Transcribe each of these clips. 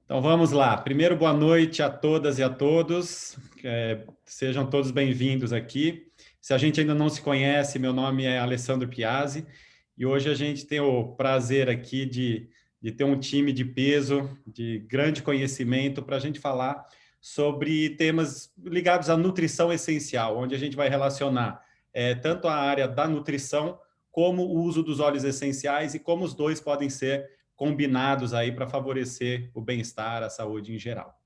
Então vamos lá. Primeiro, boa noite a todas e a todos. Sejam todos bem-vindos aqui. Se a gente ainda não se conhece, meu nome é Alessandro Piazzi e hoje a gente tem o prazer aqui de ter um time de peso, de grande conhecimento para a gente falar sobre temas ligados à nutrição essencial, onde a gente vai relacionar tanto a área da nutrição como o uso dos óleos essenciais e como os dois podem ser combinados aí para favorecer o bem-estar, a saúde em geral.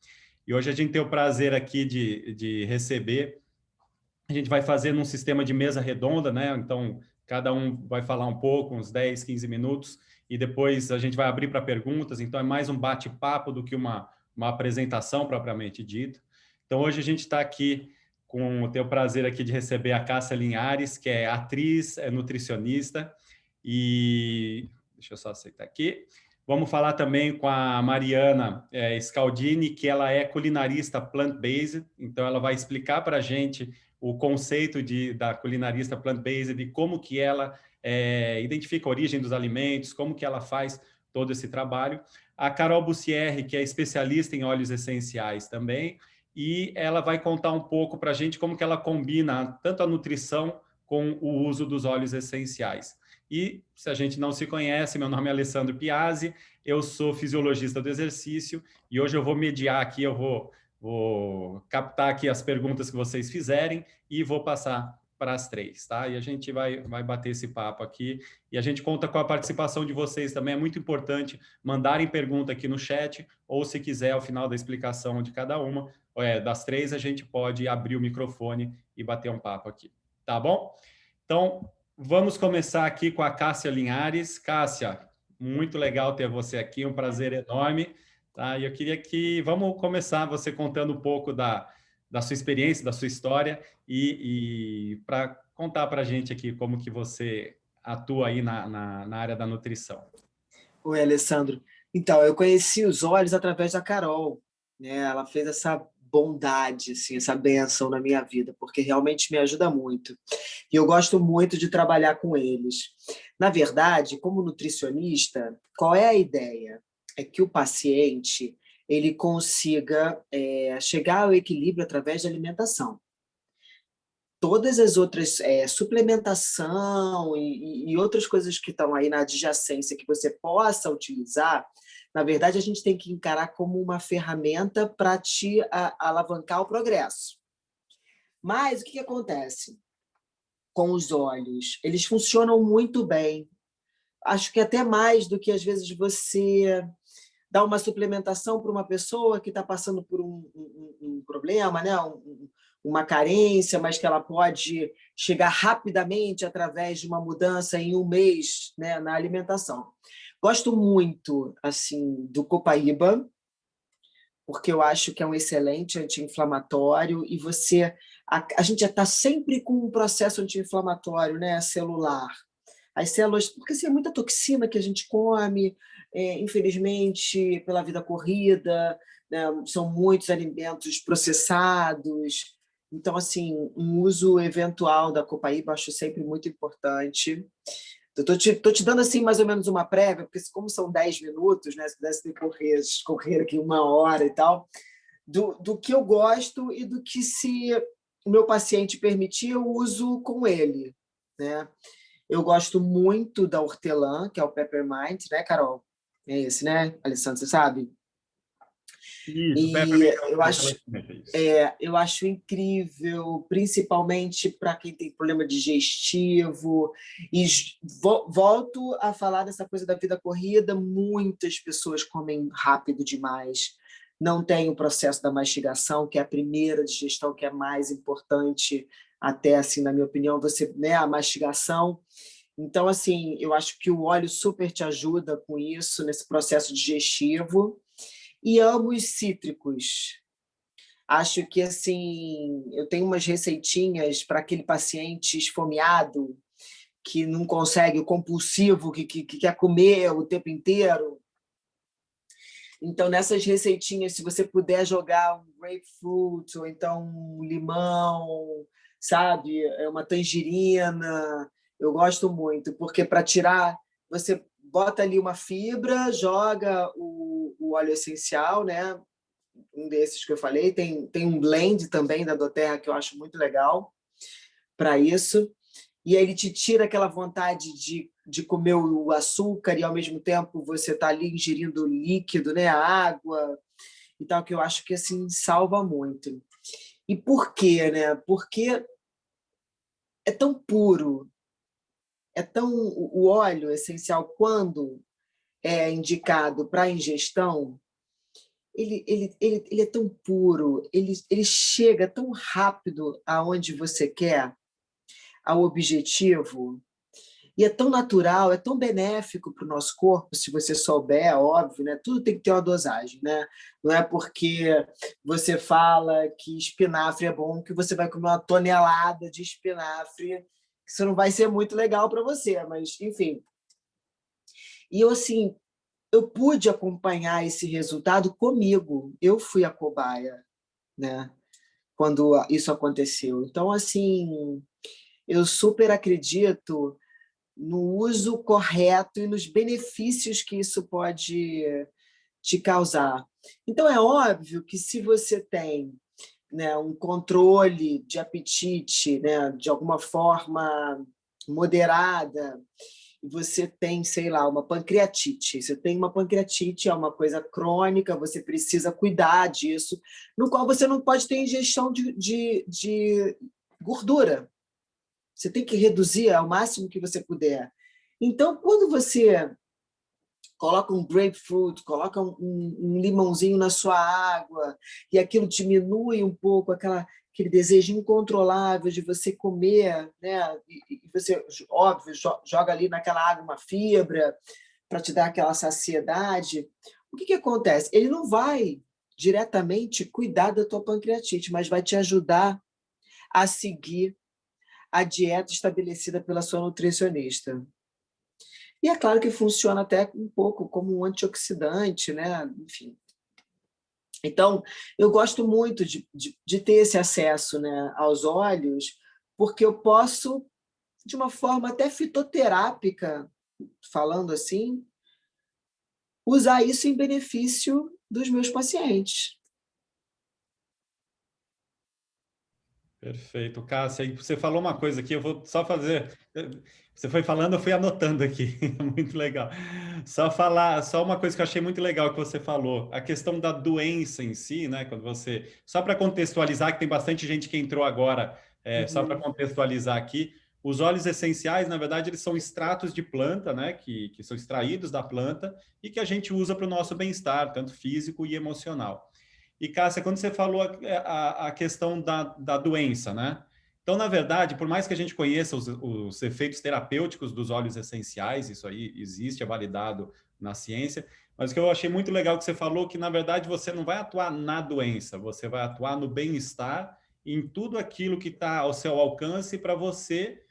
E hoje a gente tem o prazer aqui de receber, a gente vai fazer num sistema de mesa redonda, né? Então, cada um vai falar um pouco, uns 10, 15 minutos, e depois a gente vai abrir para perguntas, então é mais um bate-papo do que uma apresentação propriamente dita. Então, hoje a gente está aqui com o teu prazer aqui de receber a Cássia Linhares, que é atriz, é nutricionista, e deixa eu só aceitar aqui. Vamos falar também com a Mariana Scaldini, que ela é culinarista plant-based, então ela vai explicar para a gente o conceito da culinarista plant-based e como que ela identifica a origem dos alimentos, como que ela faz todo esse trabalho. A Carol Bussieri, que é especialista em óleos essenciais também, e ela vai contar um pouco para a gente como que ela combina tanto a nutrição com o uso dos óleos essenciais. E, se a gente não se conhece, meu nome é Alessandro Piazzi, eu sou fisiologista do exercício e hoje eu vou mediar aqui, eu vou captar aqui as perguntas que vocês fizerem e vou passar para as três, tá? E a gente vai bater esse papo aqui e a gente conta com a participação de vocês também. É muito importante mandarem pergunta aqui no chat ou, se quiser, ao final da explicação de cada uma, das três, a gente pode abrir o microfone e bater um papo aqui, tá bom? Então, vamos começar aqui com a Cássia Linhares. Cássia, muito legal ter você aqui, um prazer enorme. Tá? E eu queria vamos começar você contando um pouco da sua experiência, da sua história e para contar para a gente aqui como que você atua aí na área da nutrição. Oi, Alessandro. Então, eu conheci os olhos através da Carol, né? Ela fez essa bondade, assim, essa benção na minha vida, porque realmente me ajuda muito. E eu gosto muito de trabalhar com eles. Na verdade, como nutricionista, qual é a ideia? É que o paciente ele consiga chegar ao equilíbrio através da alimentação. Todas as outras, suplementação e outras coisas que estão aí na adjacência que você possa utilizar, na verdade, a gente tem que encarar como uma ferramenta para te alavancar o progresso. Mas o que acontece com os olhos? Eles funcionam muito bem. Acho que até mais do que, às vezes, você dá uma suplementação para uma pessoa que está passando por um problema, né? Uma carência, mas que ela pode chegar rapidamente através de uma mudança em um mês, né, na alimentação. Gosto muito assim do Copaíba, porque eu acho que é um excelente anti-inflamatório e a gente já está sempre com um processo anti-inflamatório, né, celular. As células, porque assim, é muita toxina que a gente come, infelizmente, pela vida corrida, né, são muitos alimentos processados. Então, assim, um uso eventual da copaíba acho sempre muito importante. Tô te dando assim mais ou menos uma prévia, porque como são 10 minutos, né, se pudesse correr aqui uma hora e tal, do que eu gosto e do que, se o meu paciente permitir, eu uso com ele, né? Eu gosto muito da hortelã, que é o peppermint, né, Carol? É esse, né, Alessandro, você sabe? Isso, E peppermint é isso. eu acho incrível, principalmente para quem tem problema digestivo. E volto a falar dessa coisa da vida corrida, muitas pessoas comem rápido demais, não tem o processo da mastigação, que é a primeira digestão, que é mais importante, até assim, na minha opinião, você, né, a mastigação. Então, assim, eu acho que o óleo super te ajuda com isso, nesse processo digestivo. E amo os cítricos. Acho que, assim, eu tenho umas receitinhas para aquele paciente esfomeado, que não consegue, o compulsivo, que quer comer o tempo inteiro. Então, nessas receitinhas, se você puder jogar um grapefruit, ou então um limão, sabe? Uma tangerina, eu gosto muito, porque para tirar, você bota ali uma fibra, joga o o óleo essencial, né? Um desses que eu falei. Tem um blend também da doTERRA que eu acho muito legal para isso. E aí ele te tira aquela vontade de comer o açúcar e, ao mesmo tempo, você está ali ingerindo líquido, né? A água e tal, que eu acho que assim salva muito. E por quê, né? Porque é tão puro, o óleo essencial, quando é indicado para ingestão, ele é tão puro, ele chega tão rápido aonde você quer, ao objetivo, e é tão natural, é tão benéfico para o nosso corpo, se você souber, óbvio, né? Tudo tem que ter uma dosagem, né? Não é porque você fala que espinafre é bom que você vai comer uma tonelada de espinafre, isso não vai ser muito legal para você, mas, enfim. E eu, assim, eu pude acompanhar esse resultado comigo. Eu fui a cobaia, né? Quando isso aconteceu. Então, assim, eu super acredito no uso correto e nos benefícios que isso pode te causar. Então, é óbvio que se você tem, né, um controle de apetite, né, de alguma forma moderada, e você tem, sei lá, uma pancreatite. Você tem uma pancreatite, é uma coisa crônica, você precisa cuidar disso, no qual você não pode ter ingestão de gordura. Você tem que reduzir ao máximo que você puder. Então, quando você coloca um grapefruit, coloca um limãozinho na sua água, e aquilo diminui um pouco aquele desejo incontrolável de você comer, né? E você, óbvio, joga ali naquela água uma fibra para te dar aquela saciedade. O que acontece? Ele não vai diretamente cuidar da tua pancreatite, mas vai te ajudar a seguir a dieta estabelecida pela sua nutricionista. E é claro que funciona até um pouco como um antioxidante, né? Enfim. Então, eu gosto muito de ter esse acesso, né, aos óleos, porque eu posso, de uma forma até fitoterápica, falando assim, usar isso em benefício dos meus pacientes. Perfeito. Cássia, você falou uma coisa aqui, eu vou só fazer. Você foi falando, eu fui anotando aqui. Muito legal. Só uma coisa que eu achei muito legal que você falou, a questão da doença em si, né? Quando você. Só para contextualizar, que tem bastante gente que entrou agora, só para Uhum. contextualizar aqui, os óleos essenciais, na verdade, eles são extratos de planta, né? Que são extraídos da planta e que a gente usa para o nosso bem-estar, tanto físico e emocional. E, Cássia, quando você falou a questão da doença, né? Então, na verdade, por mais que a gente conheça os efeitos terapêuticos dos óleos essenciais, isso aí existe, é validado na ciência, mas o que eu achei muito legal que você falou, que na verdade você não vai atuar na doença, você vai atuar no bem-estar, em tudo aquilo que está ao seu alcance para você,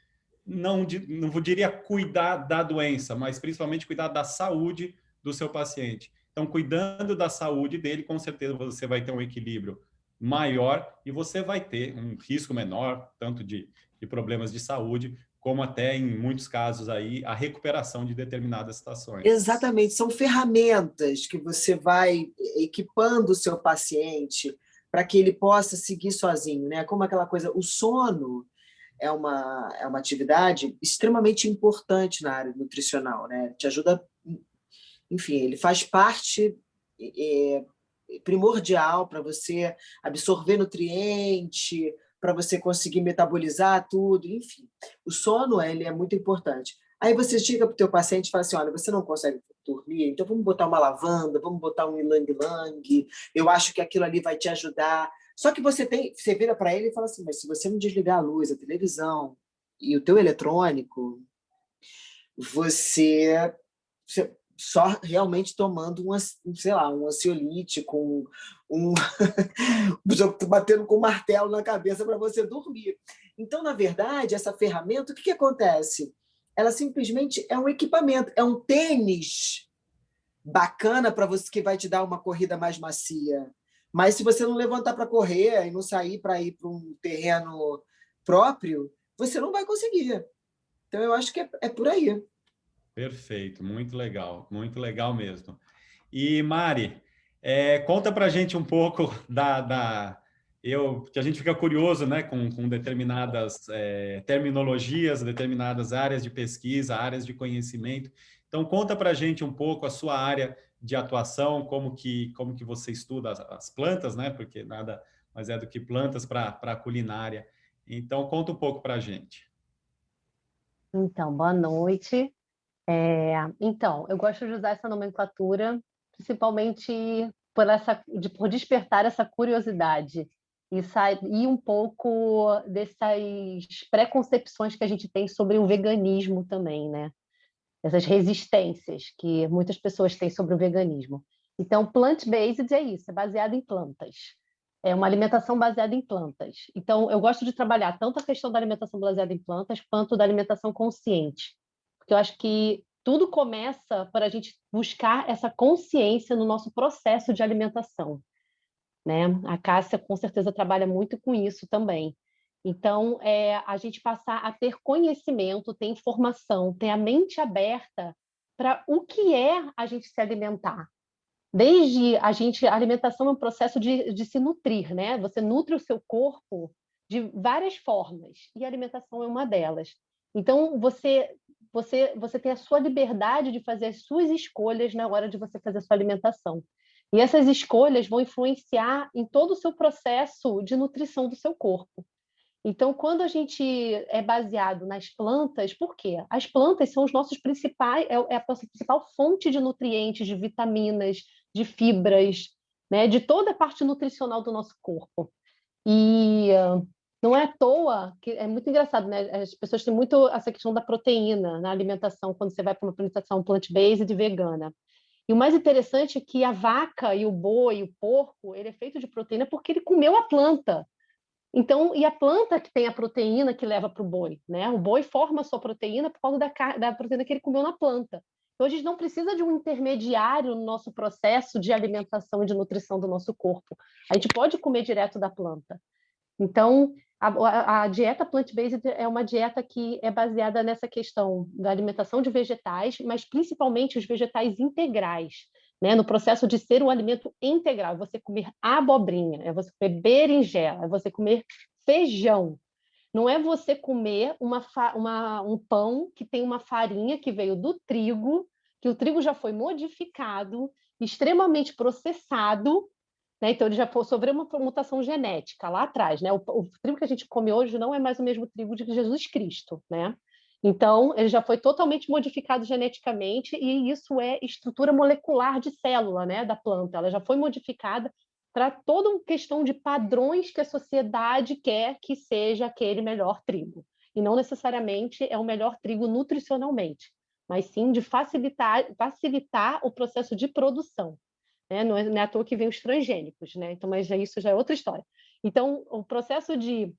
não diria cuidar da doença, mas principalmente cuidar da saúde do seu paciente. Então, cuidando da saúde dele, com certeza você vai ter um equilíbrio maior e você vai ter um risco menor, tanto de problemas de saúde, como até, em muitos casos, aí, a recuperação de determinadas situações. Exatamente, são ferramentas que você vai equipando o seu paciente para que ele possa seguir sozinho, né? Como aquela coisa, o sono é uma atividade extremamente importante na área nutricional, né? Te ajuda, enfim, ele faz parte primordial para você absorver nutriente, para você conseguir metabolizar tudo, enfim. O sono, ele é muito importante. Aí você chega para o teu paciente e fala assim, olha, você não consegue dormir, então vamos botar uma lavanda, vamos botar um ilang-ilang, eu acho que aquilo ali vai te ajudar. Só que você vira para ele e fala assim, mas se você não desligar a luz, a televisão e o teu eletrônico, você só realmente tomando sei lá, um ansiolítico, um batendo com um martelo na cabeça para você dormir. Então, na verdade, essa ferramenta, o que acontece? Ela simplesmente é um equipamento, é um tênis bacana para você que vai te dar uma corrida mais macia. Mas se você não levantar para correr e não sair para ir para um terreno próprio, você não vai conseguir. Então, eu acho que é por aí. Perfeito, muito legal mesmo. E Mari, Conta para a gente um pouco que a gente fica curioso, né, com determinadas terminologias, determinadas áreas de pesquisa, áreas de conhecimento. Então, conta para a gente um pouco a sua área de atuação, como que você estuda as plantas, né, porque nada mais é do que plantas para a culinária. Então, conta um pouco para a gente. Então, boa noite. Então, eu gosto de usar essa nomenclatura, principalmente por despertar essa curiosidade e sair um pouco dessas preconcepções que a gente tem sobre o veganismo também, né? Essas resistências que muitas pessoas têm sobre o veganismo. Então, plant-based é isso, é baseado em plantas. É uma alimentação baseada em plantas. Então, eu gosto de trabalhar tanto a questão da alimentação baseada em plantas quanto da alimentação consciente, porque eu acho que tudo começa para a gente buscar essa consciência no nosso processo de alimentação, né? A Cássia com certeza trabalha muito com isso também. Então, a gente passar a ter conhecimento, ter informação, ter a mente aberta para o que é a gente se alimentar. A alimentação é um processo de se nutrir, né? Você nutre o seu corpo de várias formas, e a alimentação é uma delas. Então, você tem a sua liberdade de fazer as suas escolhas na hora de você fazer a sua alimentação. E essas escolhas vão influenciar em todo o seu processo de nutrição do seu corpo. Então, quando a gente é baseado nas plantas, por quê? As plantas são os nossos principais, é a nossa principal fonte de nutrientes, de vitaminas, de fibras, né? De toda a parte nutricional do nosso corpo. E não é à toa que é muito engraçado, né? As pessoas têm muito essa questão da proteína na alimentação, quando você vai para uma alimentação plant-based e vegana. E o mais interessante é que a vaca e o boi, o porco, ele é feito de proteína porque ele comeu a planta. Então, e a planta que tem a proteína que leva para o boi, né? O boi forma a sua proteína por causa da proteína que ele comeu na planta. Então, a gente não precisa de um intermediário no nosso processo de alimentação e de nutrição do nosso corpo. A gente pode comer direto da planta. Então, a dieta plant-based é uma dieta que é baseada nessa questão da alimentação de vegetais, mas principalmente os vegetais integrais, né? No processo de ser um alimento integral, é você comer abobrinha, é você comer berinjela, é você comer feijão. Não é você comer um pão que tem uma farinha que veio do trigo, que o trigo já foi modificado, extremamente processado, né? Então, ele já sofreu uma mutação genética lá atrás, né? O trigo que a gente come hoje não é mais o mesmo trigo de Jesus Cristo, né? Então, ele já foi totalmente modificado geneticamente e isso é estrutura molecular de célula, né, da planta. Ela já foi modificada para toda uma questão de padrões que a sociedade quer que seja aquele melhor trigo. E não necessariamente é o melhor trigo nutricionalmente, mas sim de facilitar o processo de produção, né? Não é à toa que vem os transgênicos, né? Então, mas isso já é outra história. Então, o processo de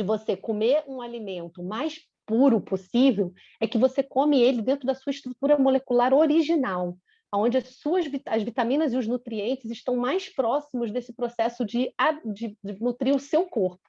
você comer um alimento mais puro possível é que você come ele dentro da sua estrutura molecular original, onde as vitaminas e os nutrientes estão mais próximos desse processo de nutrir o seu corpo.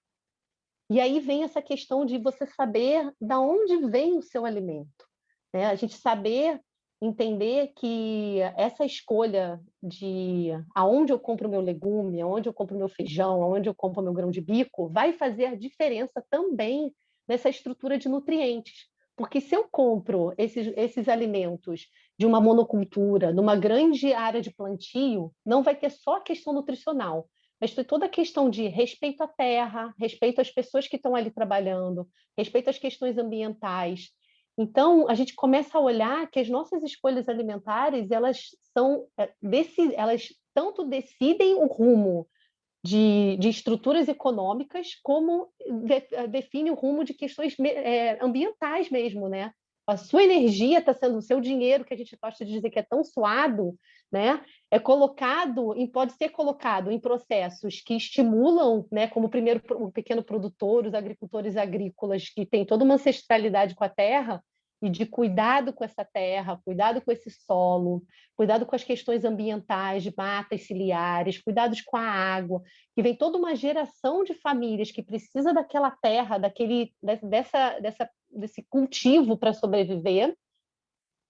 E aí vem essa questão de você saber de onde vem o seu alimento, né? A gente saber entender que essa escolha de aonde eu compro o meu legume, aonde eu compro o meu feijão, aonde eu compro o meu grão de bico, vai fazer a diferença também nessa estrutura de nutrientes. Porque se eu compro esses alimentos de uma monocultura, numa grande área de plantio, não vai ter só a questão nutricional, mas tem toda a questão de respeito à terra, respeito às pessoas que estão ali trabalhando, respeito às questões ambientais. Então, a gente começa a olhar que as nossas escolhas alimentares, elas tanto decidem o rumo de estruturas econômicas, como define o rumo de questões ambientais mesmo, né? A sua energia está sendo o seu dinheiro, que a gente gosta de dizer que é tão suado, né? Pode ser colocado em processos que estimulam, né? Como o pequeno produtor, os agricultores agrícolas que têm toda uma ancestralidade com a terra e de cuidado com essa terra, cuidado com esse solo, cuidado com as questões ambientais, de matas ciliares, cuidados com a água, que vem toda uma geração de famílias que precisa daquela terra, desse cultivo para sobreviver,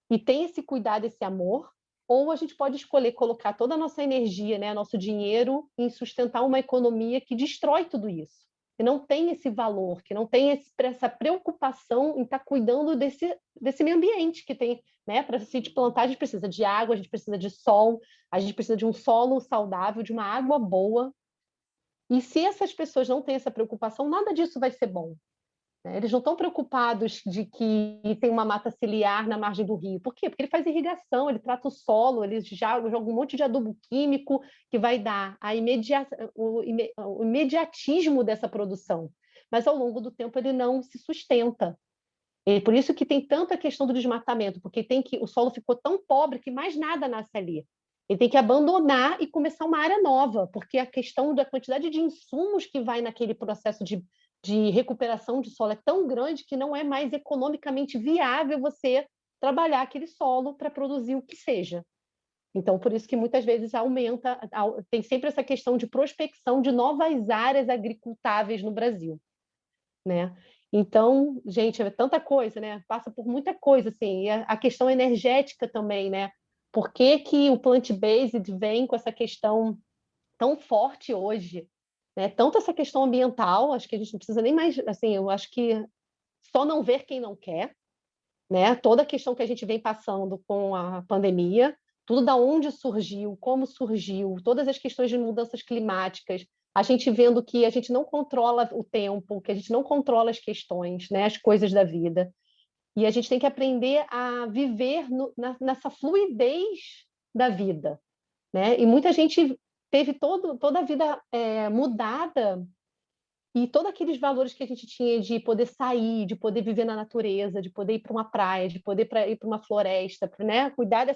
e tem esse cuidado, esse amor, ou a gente pode escolher colocar toda a nossa energia, né, nosso dinheiro em sustentar uma economia que destrói tudo isso, que não tem esse valor, que não tem essa preocupação em estar cuidando desse meio ambiente que tem, né? Para a gente plantar, a gente precisa de água, a gente precisa de sol, a gente precisa de um solo saudável, de uma água boa. E se essas pessoas não têm essa preocupação, nada disso vai ser bom. Eles não estão preocupados de que tem uma mata ciliar na margem do rio. Por quê? Porque ele faz irrigação, ele trata o solo, ele joga um monte de adubo químico que vai dar o imediatismo dessa produção. Mas, ao longo do tempo, ele não se sustenta. E por isso que tem tanta questão do desmatamento, porque o solo ficou tão pobre que mais nada nasce ali. Ele tem que abandonar e começar uma área nova, porque a questão da quantidade de insumos que vai naquele processo de recuperação de solo é tão grande que não é mais economicamente viável você trabalhar aquele solo para produzir o que seja. Então, por isso que muitas vezes tem sempre essa questão de prospecção de novas áreas agricultáveis no Brasil, né? Então, gente, é tanta coisa, né? Passa por muita coisa, assim. E a questão energética também, né? Por que que o plant-based vem com essa questão tão forte hoje, né? Tanto essa questão ambiental, acho que a gente não precisa nem mais, assim, eu acho que só não ver quem não quer, né? Toda a questão que a gente vem passando com a pandemia, tudo da onde surgiu, como surgiu, todas as questões de mudanças climáticas, a gente vendo que a gente não controla o tempo, que a gente não controla as questões, né? As coisas da vida. E a gente tem que aprender a viver nessa fluidez da vida, né? E muita gente teve toda a vida mudada e todos aqueles valores que a gente tinha de poder sair, de poder viver na natureza, de poder ir para uma praia, de poder ir para uma floresta, né? Cuidar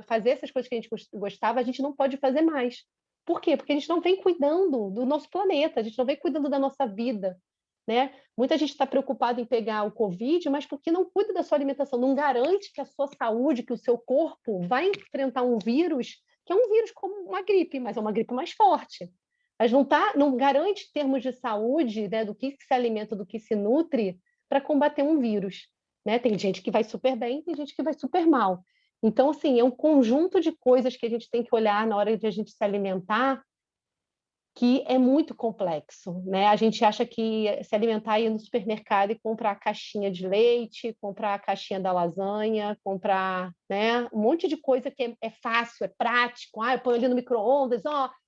fazer essas coisas que a gente gostava, a gente não pode fazer mais. Por quê? Porque a gente não vem cuidando do nosso planeta, a gente não vem cuidando da nossa vida, né? Muita gente está preocupada em pegar o Covid, mas porque não cuida da sua alimentação, não garante que a sua saúde, que o seu corpo vai enfrentar um vírus, que é um vírus como uma gripe, mas é uma gripe mais forte. Mas não garante termos de saúde, né, do que se alimenta, do que se nutre, para combater um vírus, né? Tem gente que vai super bem, tem gente que vai super mal. Então, assim, é um conjunto de coisas que a gente tem que olhar na hora de a gente se alimentar, que é muito complexo, né? A gente acha que se alimentar ir no supermercado e comprar a caixinha de leite, comprar a caixinha da lasanha, comprar, né, um monte de coisa que é fácil, é prático. Eu ponho ali no micro-ondas,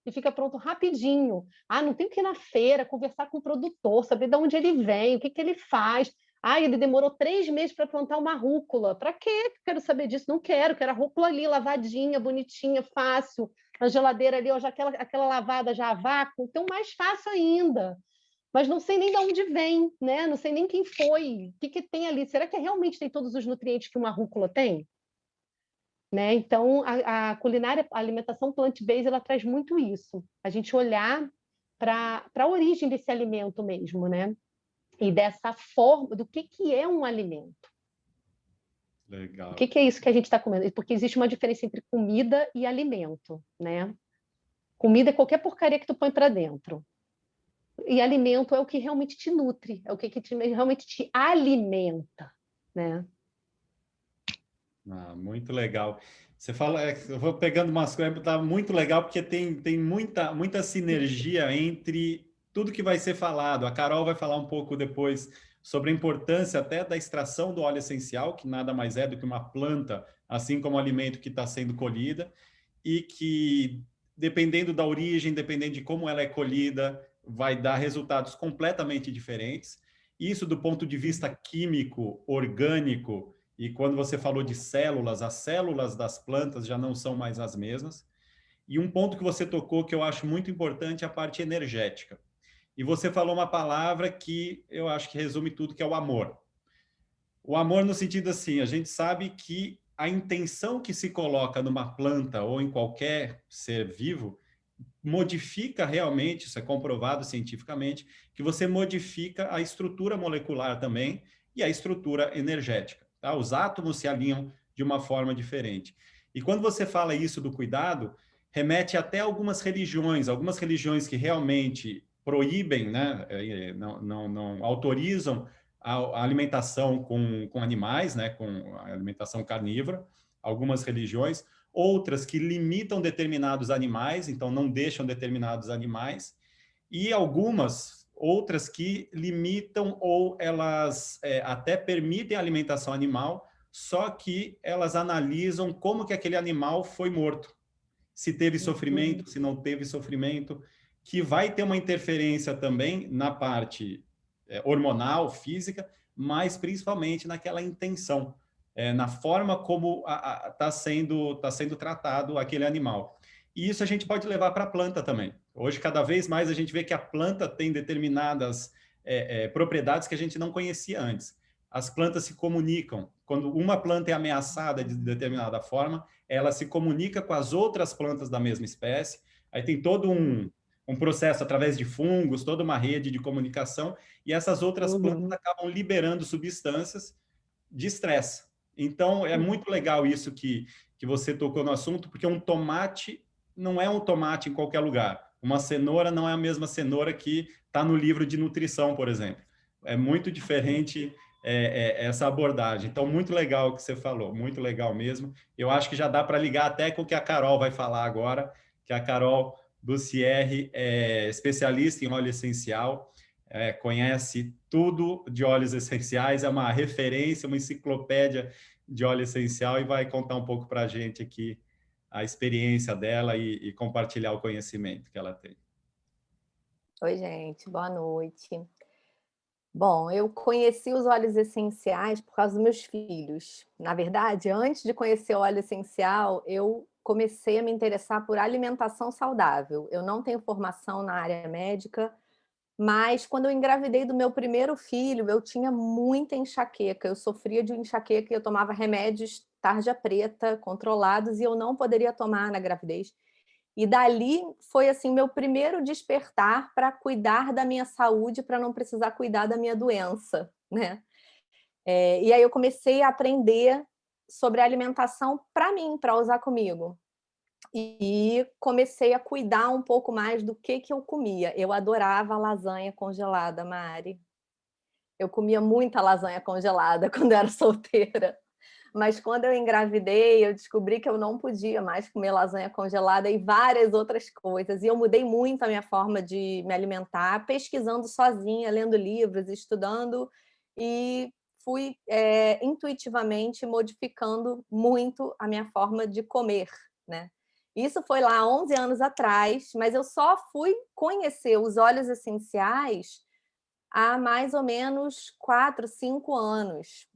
e fica pronto rapidinho. Não tem que ir na feira, conversar com o produtor, saber de onde ele vem, o que ele faz. Ele demorou 3 meses para plantar uma rúcula. Para quê? Quero saber disso. Não quero a rúcula ali, lavadinha, bonitinha, fácil. Na geladeira ali, já aquela lavada já a vácuo, então mais fácil ainda. Mas não sei nem de onde vem, né? Não sei nem quem foi, o que tem ali. Será que realmente tem todos os nutrientes que uma rúcula tem? Né? Então, a culinária, a alimentação plant-based, ela traz muito isso. A gente olhar para a origem desse alimento mesmo, né? E dessa forma, do que é um alimento. Legal. O que é isso que a gente está comendo? Porque existe uma diferença entre comida e alimento, né? Comida é qualquer porcaria que tu põe para dentro. E alimento é o que realmente te nutre, é o que realmente te alimenta, né? Muito legal. Você fala, eu vou pegando umas coisas, tá muito legal, porque tem muita sinergia entre tudo que vai ser falado. A Carol vai falar um pouco depois sobre a importância até da extração do óleo essencial, que nada mais é do que uma planta, assim como o alimento que está sendo colhida, e que, dependendo da origem, dependendo de como ela é colhida, vai dar resultados completamente diferentes. Isso do ponto de vista químico, orgânico, e quando você falou de células, as células das plantas já não são mais as mesmas. E um ponto que você tocou que eu acho muito importante é a parte energética. E você falou uma palavra que eu acho que resume tudo, que é o amor. O amor no sentido assim, a gente sabe que a intenção que se coloca numa planta ou em qualquer ser vivo modifica realmente, isso é comprovado cientificamente, que você modifica a estrutura molecular também e a estrutura energética. Tá? Os átomos se alinham de uma forma diferente. E quando você fala isso do cuidado, remete até algumas religiões que realmente proíbem, né, não autorizam a alimentação com animais, né, com a alimentação carnívora, algumas religiões, outras que limitam determinados animais, então não deixam determinados animais, e algumas outras que limitam ou elas até permitem a alimentação animal, só que elas analisam como que aquele animal foi morto. Se teve sofrimento, se não teve sofrimento, que vai ter uma interferência também na parte hormonal, física, mas principalmente naquela intenção, na forma como está sendo tratado aquele animal. E isso a gente pode levar para a planta também. Hoje, cada vez mais, a gente vê que a planta tem determinadas propriedades que a gente não conhecia antes. As plantas se comunicam. Quando uma planta é ameaçada de determinada forma, ela se comunica com as outras plantas da mesma espécie. Aí tem todo um processo através de fungos, toda uma rede de comunicação, e essas outras plantas acabam liberando substâncias de estresse. Então, é muito legal isso que você tocou no assunto, porque um tomate não é um tomate em qualquer lugar. Uma cenoura não é a mesma cenoura que está no livro de nutrição, por exemplo. É muito diferente essa abordagem. Então, muito legal o que você falou, muito legal mesmo. Eu acho que já dá para ligar até com o que a Carol vai falar agora, que a Carol Bussieri é especialista em óleo essencial, conhece tudo de óleos essenciais, é uma referência, uma enciclopédia de óleo essencial e vai contar um pouco para a gente aqui a experiência dela e compartilhar o conhecimento que ela tem. Oi, gente, boa noite. Bom, eu conheci os óleos essenciais por causa dos meus filhos. Na verdade, antes de conhecer o óleo essencial, eu comecei a me interessar por alimentação saudável. Eu não tenho formação na área médica, mas quando eu engravidei do meu primeiro filho, eu tinha muita enxaqueca. Eu sofria de enxaqueca e eu tomava remédios tarja preta, controlados, e eu não poderia tomar na gravidez. E dali foi assim meu primeiro despertar para cuidar da minha saúde, para não precisar cuidar da minha doença, né? E aí eu comecei a aprender sobre alimentação para mim, para usar comigo. E comecei a cuidar um pouco mais do que eu comia. Eu adorava lasanha congelada, Mari. Eu comia muita lasanha congelada quando eu era solteira. Mas quando eu engravidei, eu descobri que eu não podia mais comer lasanha congelada e várias outras coisas. E eu mudei muito a minha forma de me alimentar, pesquisando sozinha, lendo livros, estudando, e fui intuitivamente modificando muito a minha forma de comer, né? Isso foi lá 11 anos atrás, mas eu só fui conhecer os óleos essenciais há mais ou menos 4, 5 anos.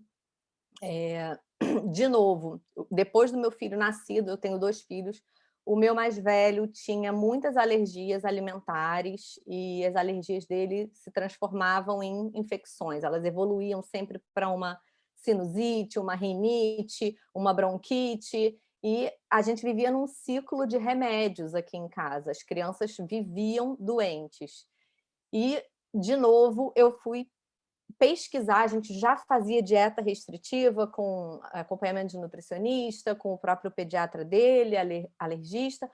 De novo, depois do meu filho nascido, eu tenho 2 filhos, o meu mais velho tinha muitas alergias alimentares e as alergias dele se transformavam em infecções, elas evoluíam sempre para uma sinusite, uma rinite, uma bronquite, e a gente vivia num ciclo de remédios aqui em casa, as crianças viviam doentes. E, de novo, eu fui pesquisar, a gente já fazia dieta restritiva com acompanhamento de nutricionista, com o próprio pediatra dele, alergista,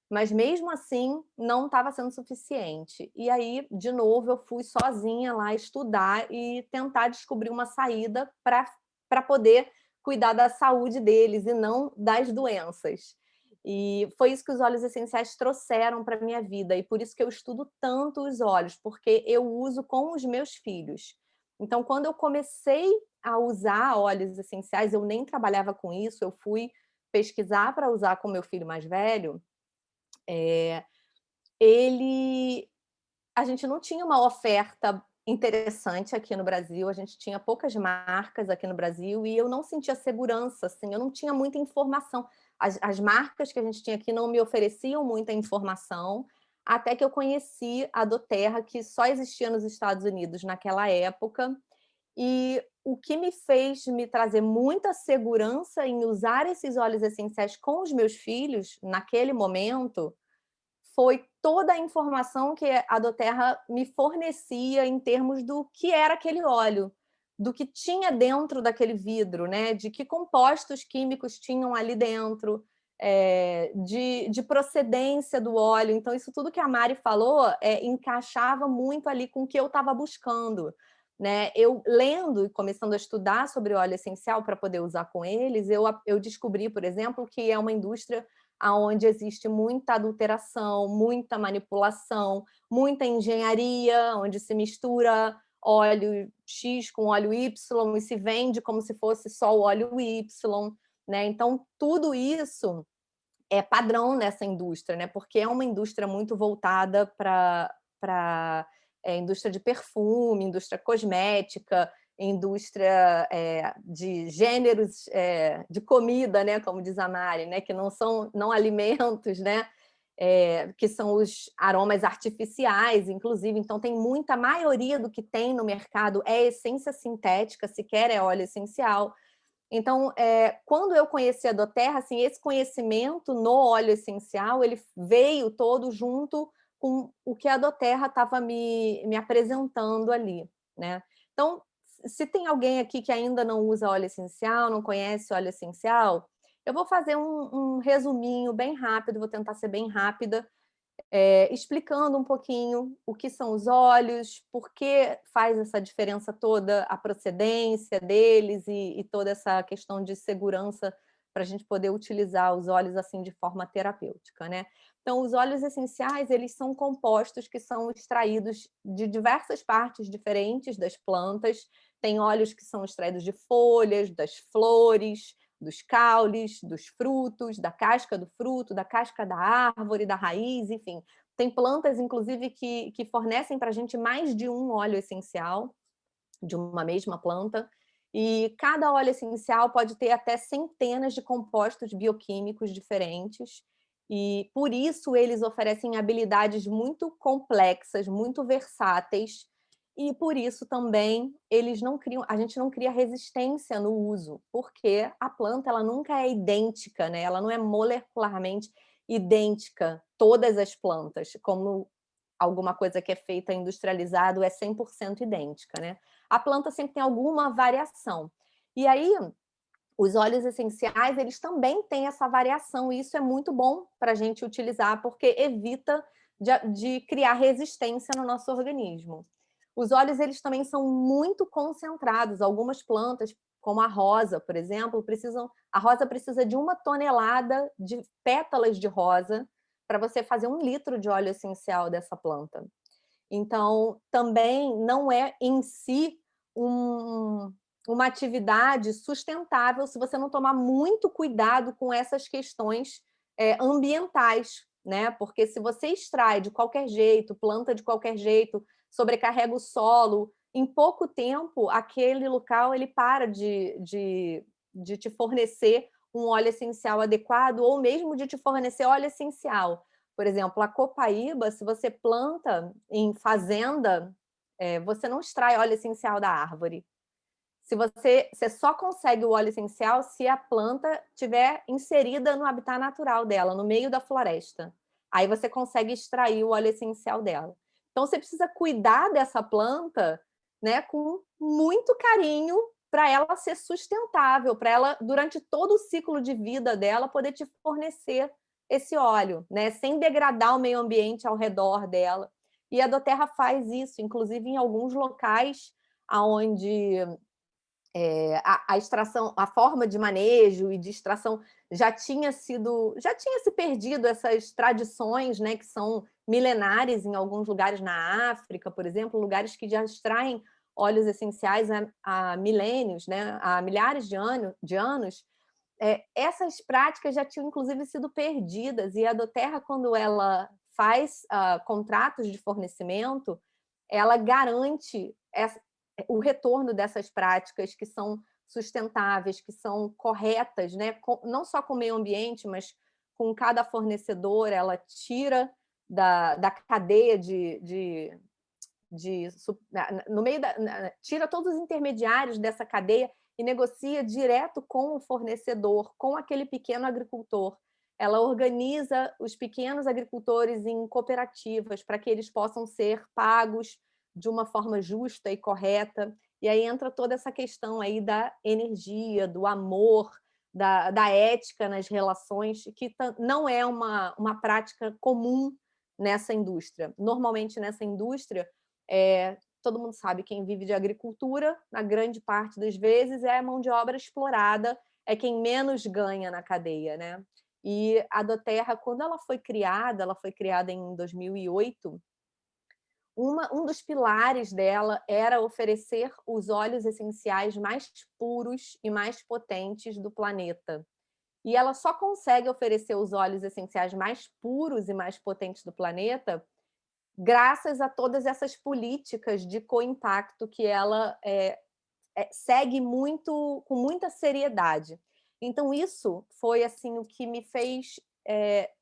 mas mesmo assim não estava sendo suficiente. E aí, de novo, eu fui sozinha lá estudar e tentar descobrir uma saída para poder cuidar da saúde deles e não das doenças. E foi isso que os óleos essenciais trouxeram para a minha vida, e por isso que eu estudo tanto os óleos, porque eu uso com os meus filhos. Então, quando eu comecei a usar óleos essenciais, eu nem trabalhava com isso, eu fui pesquisar para usar com meu filho mais velho. A gente não tinha uma oferta interessante aqui no Brasil, a gente tinha poucas marcas aqui no Brasil e eu não sentia segurança, assim, eu não tinha muita informação. As marcas que a gente tinha aqui não me ofereciam muita informação, até que eu conheci a doTERRA, que só existia nos Estados Unidos naquela época, e o que me fez me trazer muita segurança em usar esses óleos essenciais com os meus filhos, naquele momento, foi toda a informação que a doTERRA me fornecia em termos do que era aquele óleo, do que tinha dentro daquele vidro, né? De que compostos químicos tinham ali dentro, de procedência do óleo. Então, isso tudo que a Mari falou encaixava muito ali com o que eu estava buscando. né? Eu lendo e começando a estudar sobre óleo essencial para poder usar com eles, eu descobri, por exemplo, que é uma indústria onde existe muita adulteração, muita manipulação, muita engenharia, onde se mistura óleo X com óleo Y e se vende como se fosse só o óleo Y, né? Então, tudo isso é padrão nessa indústria, né? Porque é uma indústria muito voltada para indústria de perfume, indústria cosmética, indústria de gêneros de comida, né? Como diz a Mari, né? Que não são não alimentos, né? Que são os aromas artificiais, inclusive. Então, tem muita maioria do que tem no mercado é essência sintética, sequer é óleo essencial. Então, quando eu conheci a doTERRA, assim, esse conhecimento no óleo essencial, ele veio todo junto com o que a doTERRA estava me apresentando ali, né? Então, se tem alguém aqui que ainda não usa óleo essencial, não conhece óleo essencial, eu vou fazer um resuminho bem rápido, vou tentar ser bem rápida, explicando um pouquinho o que são os óleos, por que faz essa diferença toda, a procedência deles e toda essa questão de segurança para a gente poder utilizar os óleos assim de forma terapêutica, né? Então, os óleos essenciais, eles são compostos que são extraídos de diversas partes diferentes das plantas. Tem óleos que são extraídos de folhas, das flores, dos caules, dos frutos, da casca do fruto, da casca da árvore, da raiz, enfim. Tem plantas, inclusive, que fornecem para a gente mais de um óleo essencial de uma mesma planta. E cada óleo essencial pode ter até centenas de compostos bioquímicos diferentes. E, por isso, eles oferecem habilidades muito complexas, muito versáteis, e por isso também a gente não cria resistência no uso, porque a planta ela nunca é idêntica, né? Ela não é molecularmente idêntica, todas as plantas, como alguma coisa que é feita industrializado é 100% idêntica, né? A planta sempre tem alguma variação. E aí, os óleos essenciais, eles também têm essa variação, e isso é muito bom para a gente utilizar, porque evita de criar resistência no nosso organismo. Os óleos, eles também são muito concentrados. Algumas plantas, como a rosa, por exemplo, a rosa precisa de 1 tonelada de pétalas de rosa para você fazer 1 litro de óleo essencial dessa planta. Então, também não é em si uma atividade sustentável se você não tomar muito cuidado com essas questões ambientais, né? Porque se você extrai de qualquer jeito, planta de qualquer jeito, sobrecarrega o solo, em pouco tempo, aquele local ele para de te fornecer um óleo essencial adequado, ou mesmo de te fornecer óleo essencial. Por exemplo, a copaíba, se você planta em fazenda, você não extrai óleo essencial da árvore. Você só consegue o óleo essencial se a planta estiver inserida no habitat natural dela, no meio da floresta. Aí você consegue extrair o óleo essencial dela. Então, você precisa cuidar dessa planta, né, com muito carinho para ela ser sustentável, para ela, durante todo o ciclo de vida dela, poder te fornecer esse óleo, né, sem degradar o meio ambiente ao redor dela. E a doTERRA faz isso, inclusive em alguns locais onde a extração, a forma de manejo e de extração já tinha se perdido essas tradições, né, que são milenares em alguns lugares na África, por exemplo, lugares que já extraem óleos essenciais há milênios, né, há milhares de anos. Essas práticas já tinham, inclusive, sido perdidas, e a doTERRA, quando ela faz contratos de fornecimento, ela garante o retorno dessas práticas que são sustentáveis, que são corretas, né? Não só com o meio ambiente, mas com cada fornecedor, ela tira da cadeia no meio tira todos os intermediários dessa cadeia e negocia direto com o fornecedor, com aquele pequeno agricultor. Ela organiza os pequenos agricultores em cooperativas para que eles possam ser pagos de uma forma justa e correta. E aí entra toda essa questão aí da energia, do amor, da ética nas relações, que não é uma prática comum nessa indústria. Normalmente, nessa indústria, todo mundo sabe, quem vive de agricultura, na grande parte das vezes, é a mão de obra explorada, é quem menos ganha na cadeia, né? E a Doterra, quando ela foi criada em 2008, um dos pilares dela era oferecer os óleos essenciais mais puros e mais potentes do planeta. E ela só consegue oferecer os óleos essenciais mais puros e mais potentes do planeta graças a todas essas políticas de co-impacto que ela segue com muita seriedade. Então, isso foi assim o que me fez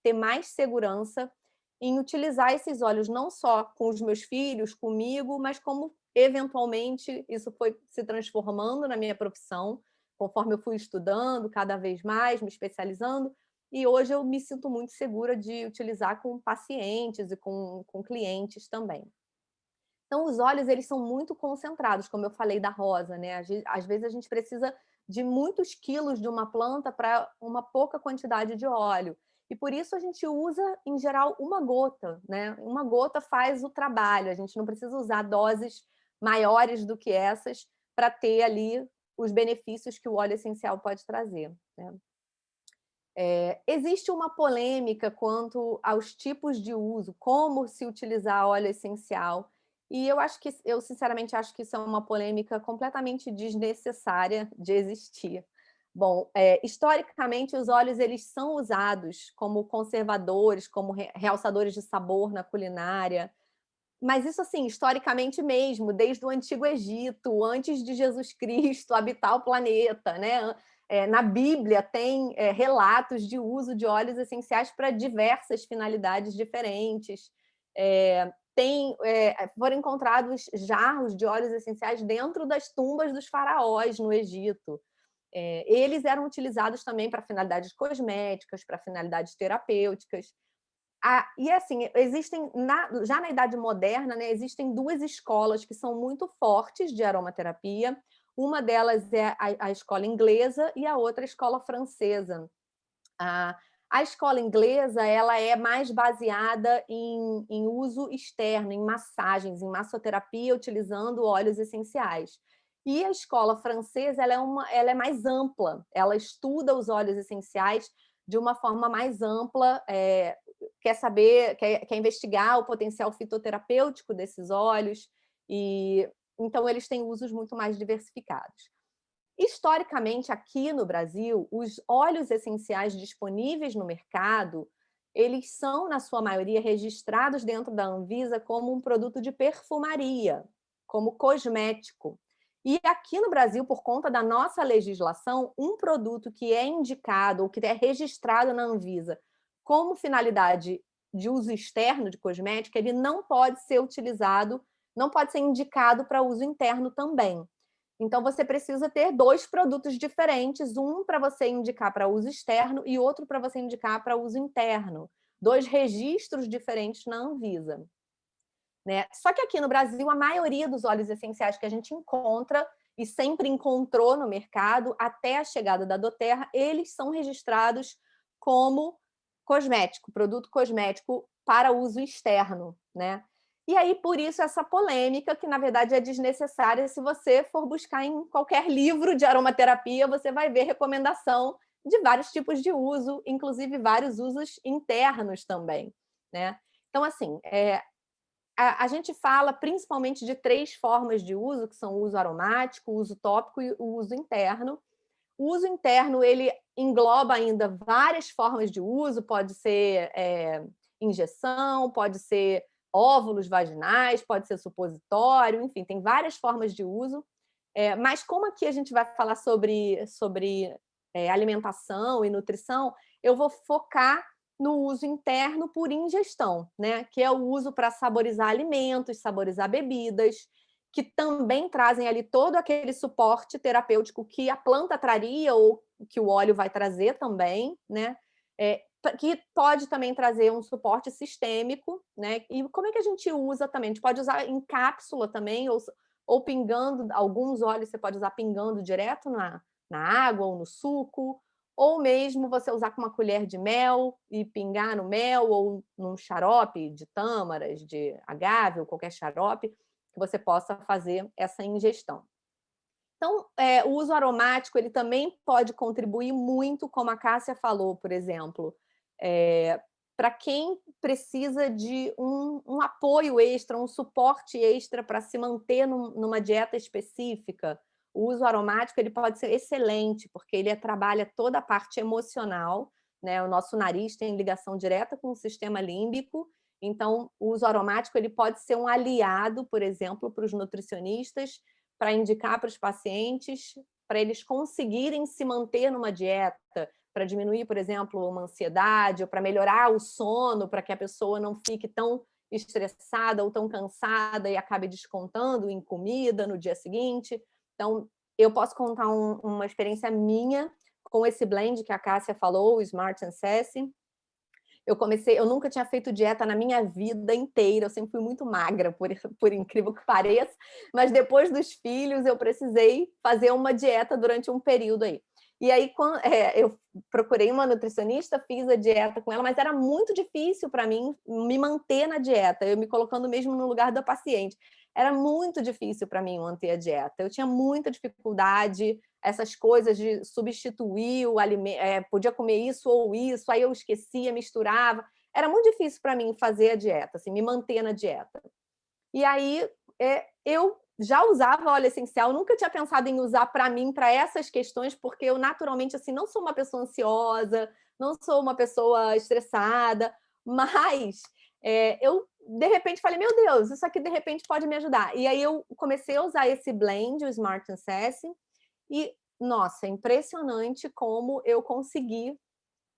ter mais segurança em utilizar esses óleos, não só com os meus filhos, comigo, mas como, eventualmente, isso foi se transformando na minha profissão, conforme eu fui estudando cada vez mais, me especializando, e hoje eu me sinto muito segura de utilizar com pacientes e com clientes também. Então, os óleos, eles são muito concentrados, como eu falei da rosa, né? Às vezes a gente precisa de muitos quilos de uma planta para uma pouca quantidade de óleo. E por isso a gente usa, em geral, uma gota, né? Uma gota faz o trabalho, a gente não precisa usar doses maiores do que essas para ter ali os benefícios que o óleo essencial pode trazer, né? Existe uma polêmica quanto aos tipos de uso, como se utilizar óleo essencial, e eu sinceramente acho que isso é uma polêmica completamente desnecessária de existir. Bom, historicamente os óleos eles são usados como conservadores, como realçadores de sabor na culinária, mas isso assim, historicamente mesmo, desde o Antigo Egito, antes de Jesus Cristo habitar o planeta, né? Na Bíblia tem relatos de uso de óleos essenciais para diversas finalidades diferentes. Foram encontrados jarros de óleos essenciais dentro das tumbas dos faraós no Egito. Eles eram utilizados também para finalidades cosméticas, para finalidades terapêuticas. E assim, já na Idade Moderna, né, existem duas escolas que são muito fortes de aromaterapia. Uma delas é a escola inglesa e a outra a escola francesa. A escola inglesa ela é mais baseada em uso externo, em massagens, em massoterapia, utilizando óleos essenciais. E a escola francesa ela é mais ampla, ela estuda os óleos essenciais de uma forma mais ampla, quer investigar o potencial fitoterapêutico desses óleos, e então eles têm usos muito mais diversificados. Historicamente, aqui no Brasil, os óleos essenciais disponíveis no mercado, eles são, na sua maioria, registrados dentro da Anvisa como um produto de perfumaria, como cosmético. E aqui no Brasil, por conta da nossa legislação, um produto que é indicado ou que é registrado na Anvisa como finalidade de uso externo de cosmética, ele não pode ser utilizado, não pode ser indicado para uso interno também. Então, você precisa ter dois produtos diferentes, um para você indicar para uso externo e outro para você indicar para uso interno. Dois registros diferentes na Anvisa. Né? Só que aqui no Brasil, a maioria dos óleos essenciais que a gente encontra e sempre encontrou no mercado, até a chegada da Doterra, eles são registrados como cosmético, produto cosmético para uso externo, né? E aí, por isso, essa polêmica, que na verdade é desnecessária. Se você for buscar em qualquer livro de aromaterapia, você vai ver recomendação de vários tipos de uso, inclusive vários usos internos também, né? Então, assim, a gente fala principalmente de 3 formas de uso, que são o uso aromático, o uso tópico e o uso interno. O uso interno, ele engloba ainda várias formas de uso, pode ser injeção, pode ser óvulos vaginais, pode ser supositório, enfim, tem várias formas de uso. Mas como aqui a gente vai falar sobre alimentação e nutrição, eu vou focar no uso interno por ingestão, né? Que é o uso para saborizar alimentos, saborizar bebidas, que também trazem ali todo aquele suporte terapêutico que a planta traria ou que o óleo vai trazer também, né? Que pode também trazer um suporte sistêmico, né? E como é que a gente usa também? A gente pode usar em cápsula também, ou pingando, alguns óleos você pode usar pingando direto na água ou no suco, ou mesmo você usar com uma colher de mel e pingar no mel ou num xarope de tâmaras, de agave ou qualquer xarope, que você possa fazer essa ingestão. Então, o uso aromático ele também pode contribuir muito, como a Cássia falou, por exemplo, para quem precisa de um apoio extra, um suporte extra para se manter numa dieta específica. O uso aromático ele pode ser excelente, porque ele trabalha toda a parte emocional, né? O nosso nariz tem ligação direta com o sistema límbico, então o uso aromático ele pode ser um aliado, por exemplo, para os nutricionistas, para indicar para os pacientes, para eles conseguirem se manter numa dieta, para diminuir, por exemplo, uma ansiedade, ou para melhorar o sono, para que a pessoa não fique tão estressada ou tão cansada e acabe descontando em comida no dia seguinte. Então, eu posso contar uma experiência minha com esse blend que a Cássia falou, o Smart and Sassy. Eu nunca tinha feito dieta na minha vida inteira, eu sempre fui muito magra, por incrível que pareça, mas depois dos filhos eu precisei fazer uma dieta durante um período aí. E aí eu procurei uma nutricionista, fiz a dieta com ela, mas era muito difícil para mim me manter na dieta, eu me colocando mesmo no lugar da paciente. Era muito difícil para mim manter a dieta, eu tinha muita dificuldade, essas coisas de substituir o alimento, podia comer isso ou isso, aí eu esquecia, misturava. Era muito difícil para mim fazer a dieta, assim, me manter na dieta. E aí eu já usava óleo essencial, nunca tinha pensado em usar para mim, para essas questões, porque eu naturalmente assim, não sou uma pessoa ansiosa, não sou uma pessoa estressada, mas eu de repente falei, meu Deus, isso aqui de repente pode me ajudar. E aí eu comecei a usar esse blend, o Smart and Sassy, e, nossa, é impressionante como eu consegui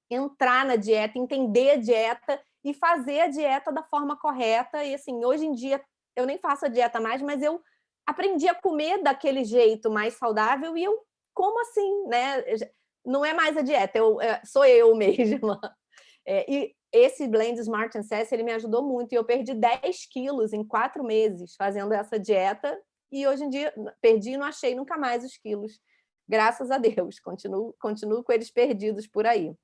entrar na dieta, entender a dieta e fazer a dieta da forma correta. E, assim, hoje em dia, eu nem faço a dieta mais, mas eu aprendi a comer daquele jeito mais saudável e eu como assim, né? Não é mais a dieta, sou eu mesma. E esse blend Smart and Sassy, ele me ajudou muito e eu perdi 10 quilos em 4 meses fazendo essa dieta. E hoje em dia, perdi e não achei nunca mais os quilos. Graças a Deus, continuo com eles perdidos por aí.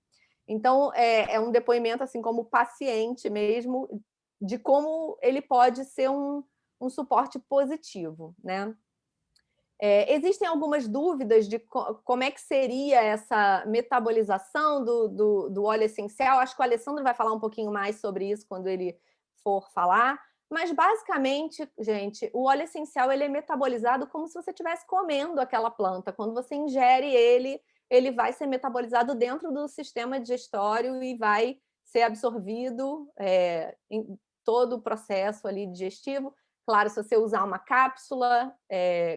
Então, é um depoimento, assim, como paciente mesmo, de como ele pode ser um suporte positivo, né? Existem algumas dúvidas de como é que seria essa metabolização do óleo essencial. Acho que o Alessandro vai falar um pouquinho mais sobre isso quando ele for falar. Mas, basicamente, gente, o óleo essencial ele é metabolizado como se você estivesse comendo aquela planta. Quando você ingere ele vai ser metabolizado dentro do sistema digestório e vai ser absorvido em todo o processo ali digestivo. Claro, se você usar uma cápsula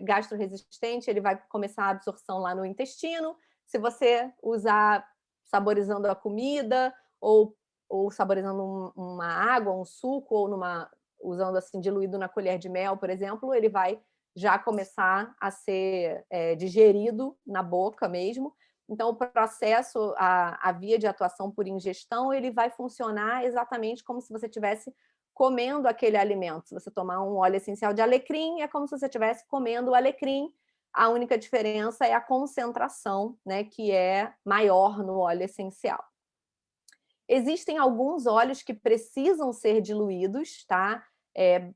gastroresistente, ele vai começar a absorção lá no intestino. Se você usar saborizando a comida ou saborizando uma água, um suco, ou usando assim diluído na colher de mel, por exemplo, ele vai já começar a ser digerido na boca mesmo. Então, o processo, a via de atuação por ingestão, ele vai funcionar exatamente como se você estivesse comendo aquele alimento. Se você tomar um óleo essencial de alecrim, é como se você estivesse comendo o alecrim. A única diferença é a concentração, né, que é maior no óleo essencial. Existem alguns óleos que precisam ser diluídos, tá?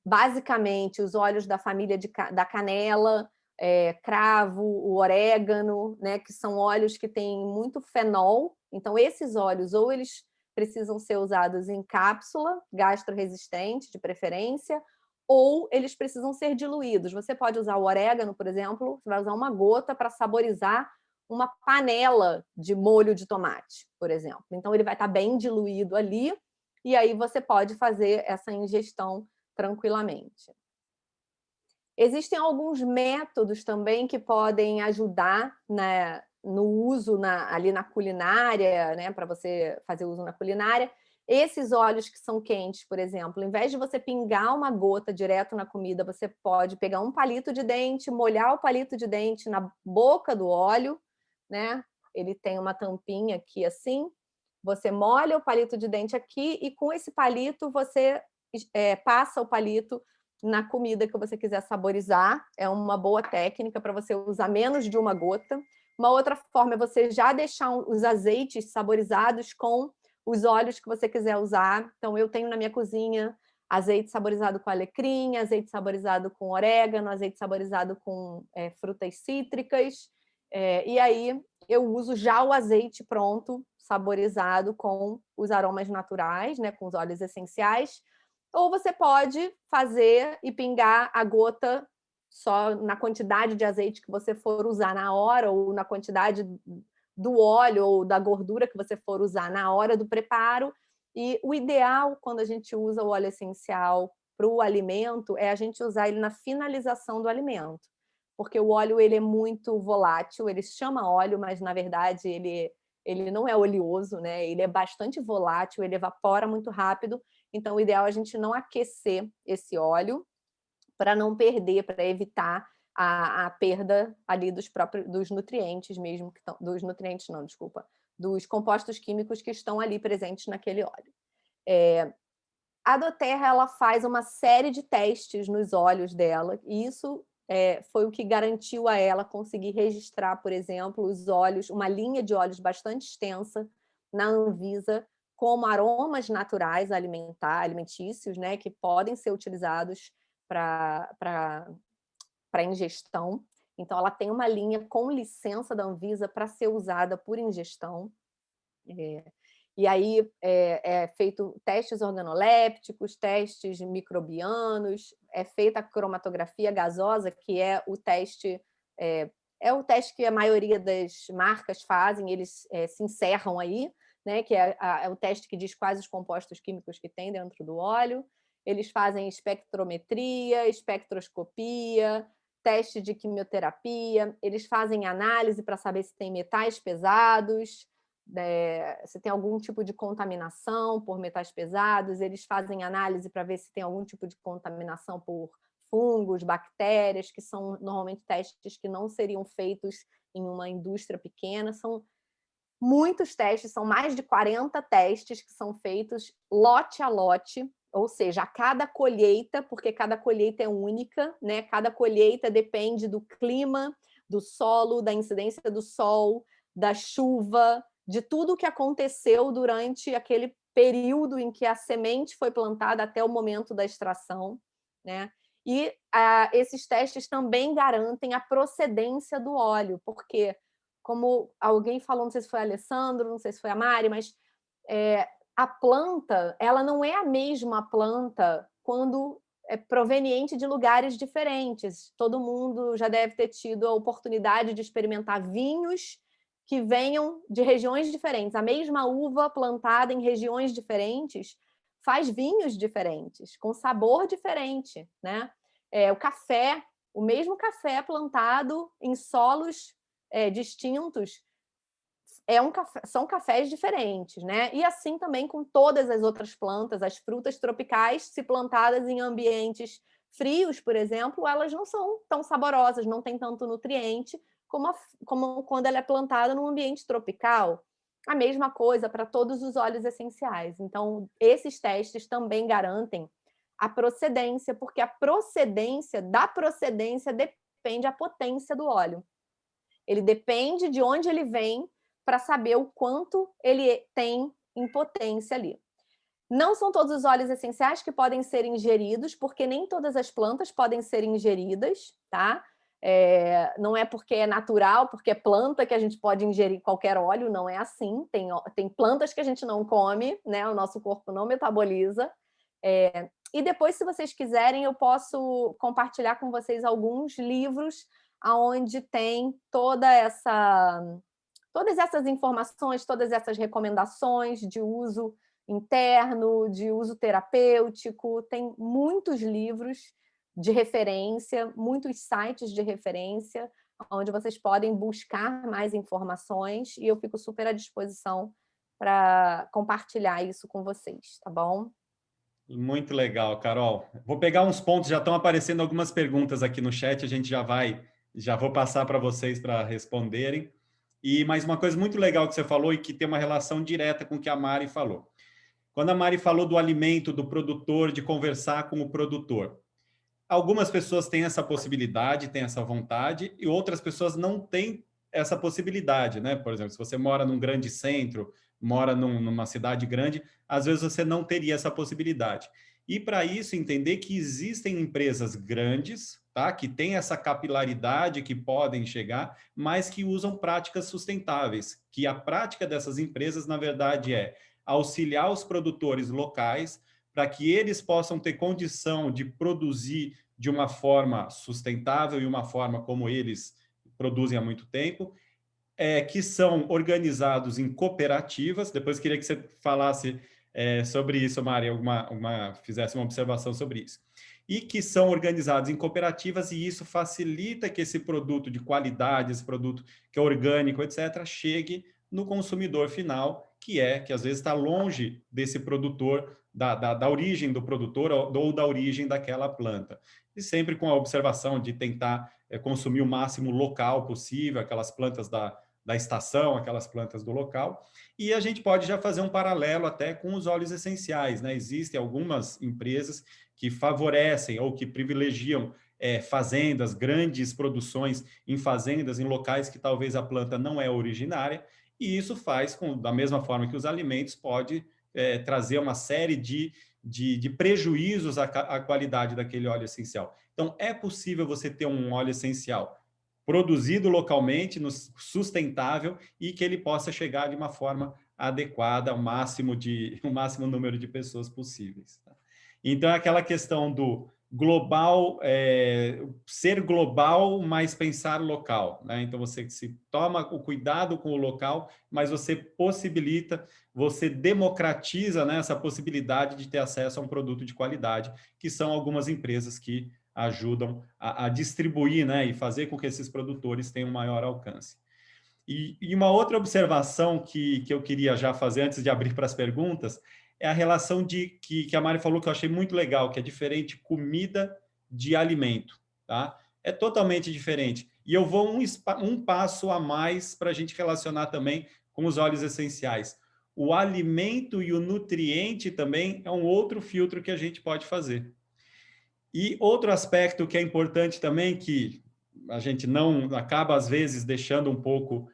Basicamente, os óleos da família da canela, cravo, o orégano, né, que são óleos que têm muito fenol. Então, esses óleos, ou eles precisam ser usados em cápsula, gastroresistente, de preferência, ou eles precisam ser diluídos. Você pode usar o orégano, por exemplo, você vai usar uma gota para saborizar uma panela de molho de tomate, por exemplo. Então, ele vai estar bem diluído ali, e aí você pode fazer essa ingestão tranquilamente. Existem alguns métodos também que podem ajudar, né, no uso ali na culinária, né, para você fazer uso na culinária. Esses óleos que são quentes, por exemplo, em vez de você pingar uma gota direto na comida, você pode pegar um palito de dente, molhar o palito de dente na boca do óleo, né? Ele tem uma tampinha aqui assim. Você molha o palito de dente aqui e com esse palito você passa o palito na comida que você quiser saborizar. É uma boa técnica para você usar menos de uma gota. Uma outra forma é você já deixar os azeites saborizados com os óleos que você quiser usar. Então, eu tenho na minha cozinha azeite saborizado com alecrim, azeite saborizado com orégano, azeite saborizado com frutas cítricas. E aí eu uso já o azeite pronto, saborizado com os aromas naturais, né, com os óleos essenciais. Ou você pode fazer e pingar a gota só na quantidade de azeite que você for usar na hora, ou na quantidade do óleo ou da gordura que você for usar na hora do preparo. E o ideal, quando a gente usa o óleo essencial para o alimento, é a gente usar ele na finalização do alimento. Porque o óleo ele é muito volátil, ele se chama óleo, mas na verdade ele não é oleoso, né? Ele é bastante volátil, ele evapora muito rápido. Então, o ideal é a gente não aquecer esse óleo para não perder, para evitar a perda ali dos nutrientes mesmo, dos nutrientes não, desculpa, dos compostos químicos que estão ali presentes naquele óleo. A doTERRA ela faz uma série de testes nos óleos dela, e isso foi o que garantiu a ela conseguir registrar, por exemplo, os óleos, uma linha de óleos bastante extensa na Anvisa, como aromas naturais alimentícios, né, que podem ser utilizados para ingestão. Então, ela tem uma linha com licença da Anvisa para ser usada por ingestão. E aí é feito testes organolépticos, testes microbianos, é feita a cromatografia gasosa, que é o teste o teste que a maioria das marcas fazem, eles se encerram aí, né, que é o teste que diz quais os compostos químicos que tem dentro do óleo. Eles fazem espectrometria, espectroscopia, teste de quimioterapia, eles fazem análise para saber se tem metais pesados, se tem algum tipo de contaminação por metais pesados, eles fazem análise para ver se tem algum tipo de contaminação por fungos, bactérias, que são normalmente testes que não seriam feitos em uma indústria pequena. São muitos testes, são mais de 40 testes que são feitos lote a lote, ou seja, a cada colheita, porque cada colheita é única, né? Cada colheita depende do clima, do solo, da incidência do sol, da chuva, de tudo o que aconteceu durante aquele período em que a semente foi plantada até o momento da extração, né? E esses testes também garantem a procedência do óleo, porque, como alguém falou, não sei se foi a Alessandro, não sei se foi a Mari, mas a planta, ela não é a mesma planta quando é proveniente de lugares diferentes. Todo mundo já deve ter tido a oportunidade de experimentar vinhos que venham de regiões diferentes. A mesma uva plantada em regiões diferentes faz vinhos diferentes, com sabor diferente, né? O café, o mesmo café plantado em solos distintos, são cafés diferentes, né? E assim também com todas as outras plantas, as frutas tropicais, se plantadas em ambientes frios, por exemplo, elas não são tão saborosas, não tem tanto nutriente como quando ela é plantada num ambiente tropical. A mesma coisa para todos os óleos essenciais. Então, esses testes também garantem a procedência, porque a procedência depende da potência do óleo. Ele depende de onde ele vem para saber o quanto ele tem em potência ali. Não são todos os óleos essenciais que podem ser ingeridos, porque nem todas as plantas podem ser ingeridas, tá? Não é porque é natural, porque é planta que a gente pode ingerir qualquer óleo, não é assim. Tem plantas que a gente não come, né? O nosso corpo não metaboliza. E depois, se vocês quiserem, eu posso compartilhar com vocês alguns livros onde tem todas essas informações, todas essas recomendações de uso interno, de uso terapêutico. Tem muitos livros de referência, muitos sites de referência, onde vocês podem buscar mais informações, e eu fico super à disposição para compartilhar isso com vocês, tá bom? Muito legal, Carol. Vou pegar uns pontos, já estão aparecendo algumas perguntas aqui no chat, a gente já vou passar para vocês para responderem. E mais uma coisa muito legal que você falou e que tem uma relação direta com o que a Mari falou. Quando a Mari falou do alimento, do produtor, de conversar com o produtor, algumas pessoas têm essa possibilidade, têm essa vontade, e outras pessoas não têm essa possibilidade, né? Por exemplo, se você mora num grande centro, mora numa cidade grande, às vezes você não teria essa possibilidade. E para isso entender que existem empresas grandes, tá? Que têm essa capilaridade, que podem chegar, mas que usam práticas sustentáveis, que a prática dessas empresas, na verdade, é auxiliar os produtores locais para que eles possam ter condição de produzir de uma forma sustentável e uma forma como eles produzem há muito tempo, que são organizados em cooperativas. Depois queria que você falasse sobre isso, Mari, fizesse uma observação sobre isso. E que são organizados em cooperativas, e isso facilita que esse produto de qualidade, esse produto que é orgânico, etc., chegue no consumidor final, que às vezes está longe desse produtor, da origem do produtor ou da origem daquela planta. E sempre com a observação de tentar consumir o máximo local possível, aquelas plantas da estação, aquelas plantas do local. E a gente pode já fazer um paralelo até com os óleos essenciais, né? Existem algumas empresas que favorecem ou que privilegiam fazendas, grandes produções em fazendas, em locais que talvez a planta não é originária, e isso faz, da mesma forma que os alimentos, pode trazer uma série de prejuízos à qualidade daquele óleo essencial. Então, é possível você ter um óleo essencial produzido localmente, sustentável, e que ele possa chegar de uma forma adequada ao máximo número de pessoas possíveis. Tá? Então, é aquela questão do global, ser global, mas pensar local. Né? Então, você se toma o cuidado com o local, mas você possibilita, você democratiza, né, essa possibilidade de ter acesso a um produto de qualidade, que são algumas empresas que ajudam a distribuir, né, e fazer com que esses produtores tenham maior alcance. E uma outra observação que eu queria já fazer antes de abrir para as perguntas é a relação que a Mari falou, que eu achei muito legal, que é diferente comida de alimento. Tá? É totalmente diferente. E eu vou um passo a mais para a gente relacionar também com os óleos essenciais. O alimento e o nutriente também é um outro filtro que a gente pode fazer. E outro aspecto que é importante também, que a gente não acaba, às vezes, deixando um pouco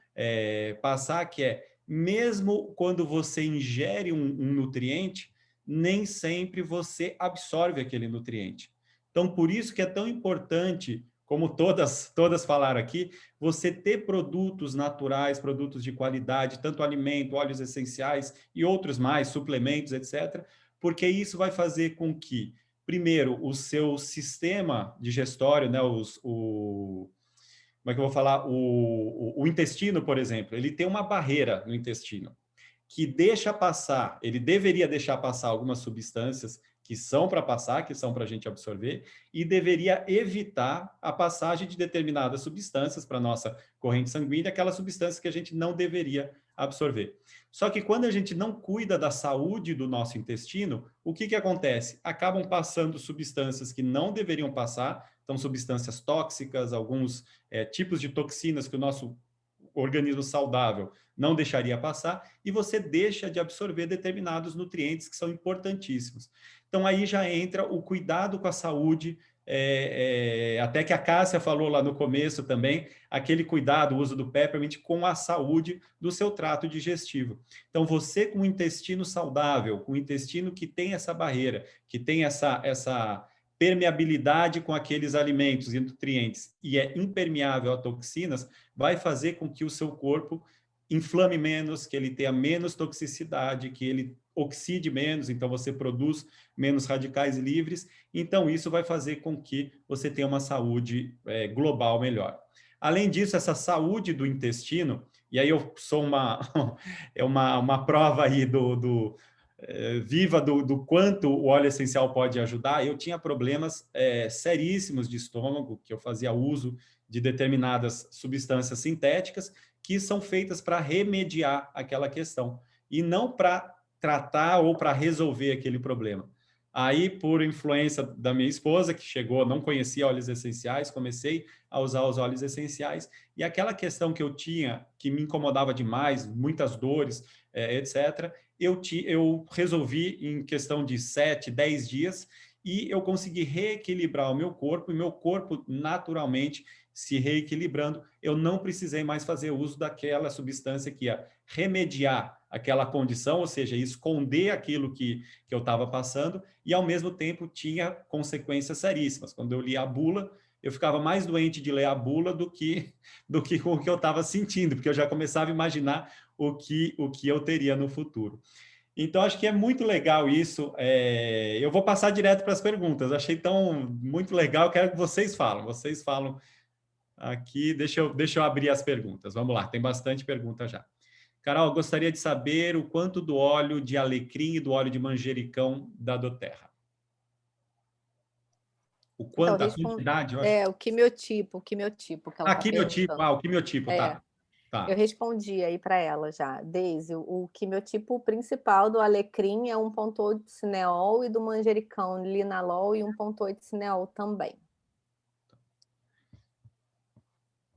passar, que é, mesmo quando você ingere um nutriente, nem sempre você absorve aquele nutriente. Então, por isso que é tão importante, como todas falaram aqui, você ter produtos naturais, produtos de qualidade, tanto alimento, óleos essenciais e outros mais, suplementos, etc., porque isso vai fazer com que, primeiro, o seu sistema digestório, né, como é que eu vou falar? O intestino, por exemplo, ele tem uma barreira no intestino que deixa passar, ele deveria deixar passar algumas substâncias que são para passar, que são para a gente absorver, e deveria evitar a passagem de determinadas substâncias para a nossa corrente sanguínea, aquelas substâncias que a gente não deveria absorver. Só que quando a gente não cuida da saúde do nosso intestino, o que acontece? Acabam passando substâncias que não deveriam passar, então substâncias tóxicas, alguns tipos de toxinas que o nosso organismo saudável não deixaria passar, e você deixa de absorver determinados nutrientes que são importantíssimos. Então, aí já entra o cuidado com a saúde, até que a Cássia falou lá no começo também, aquele cuidado, o uso do peppermint com a saúde do seu trato digestivo. Então, você com o intestino saudável, com o intestino que tem essa barreira, que tem essa permeabilidade com aqueles alimentos e nutrientes e é impermeável a toxinas, vai fazer com que o seu corpo inflame menos, que ele tenha menos toxicidade, que ele oxide menos, então você produz menos radicais livres, então isso vai fazer com que você tenha uma saúde global melhor. Além disso, essa saúde do intestino, e aí eu sou uma prova aí viva do quanto o óleo essencial pode ajudar. Eu tinha problemas seríssimos de estômago, que eu fazia uso de determinadas substâncias sintéticas que são feitas para remediar aquela questão e não para tratar ou para resolver aquele problema. Aí, por influência da minha esposa, que chegou, não conhecia óleos essenciais, comecei a usar os óleos essenciais, e aquela questão que eu tinha, que me incomodava demais, muitas dores, etc., eu resolvi em questão de 7, 10 dias, e eu consegui reequilibrar o meu corpo, e meu corpo naturalmente se reequilibrando, eu não precisei mais fazer uso daquela substância que remediar aquela condição, ou seja, esconder aquilo que eu estava passando, e ao mesmo tempo tinha consequências seríssimas. Quando eu li a bula, eu ficava mais doente de ler a bula do que com o que eu estava sentindo, porque eu já começava a imaginar o que eu teria no futuro. Então, acho que é muito legal isso. Eu vou passar direto para as perguntas. Achei muito legal. Quero que vocês falem. Vocês falam aqui. Deixa eu abrir as perguntas. Vamos lá, tem bastante pergunta já. Carol, gostaria de saber o quanto do óleo de alecrim e do óleo de manjericão da doTERRA. O quanto, a quantidade? O quimiotipo que ela está quimiotipo, perguntando. O quimiotipo, tá. Eu respondi aí para ela já, Deise, o quimiotipo principal do alecrim é 1,8 cineol e do manjericão linalol e 1,8 cineol também.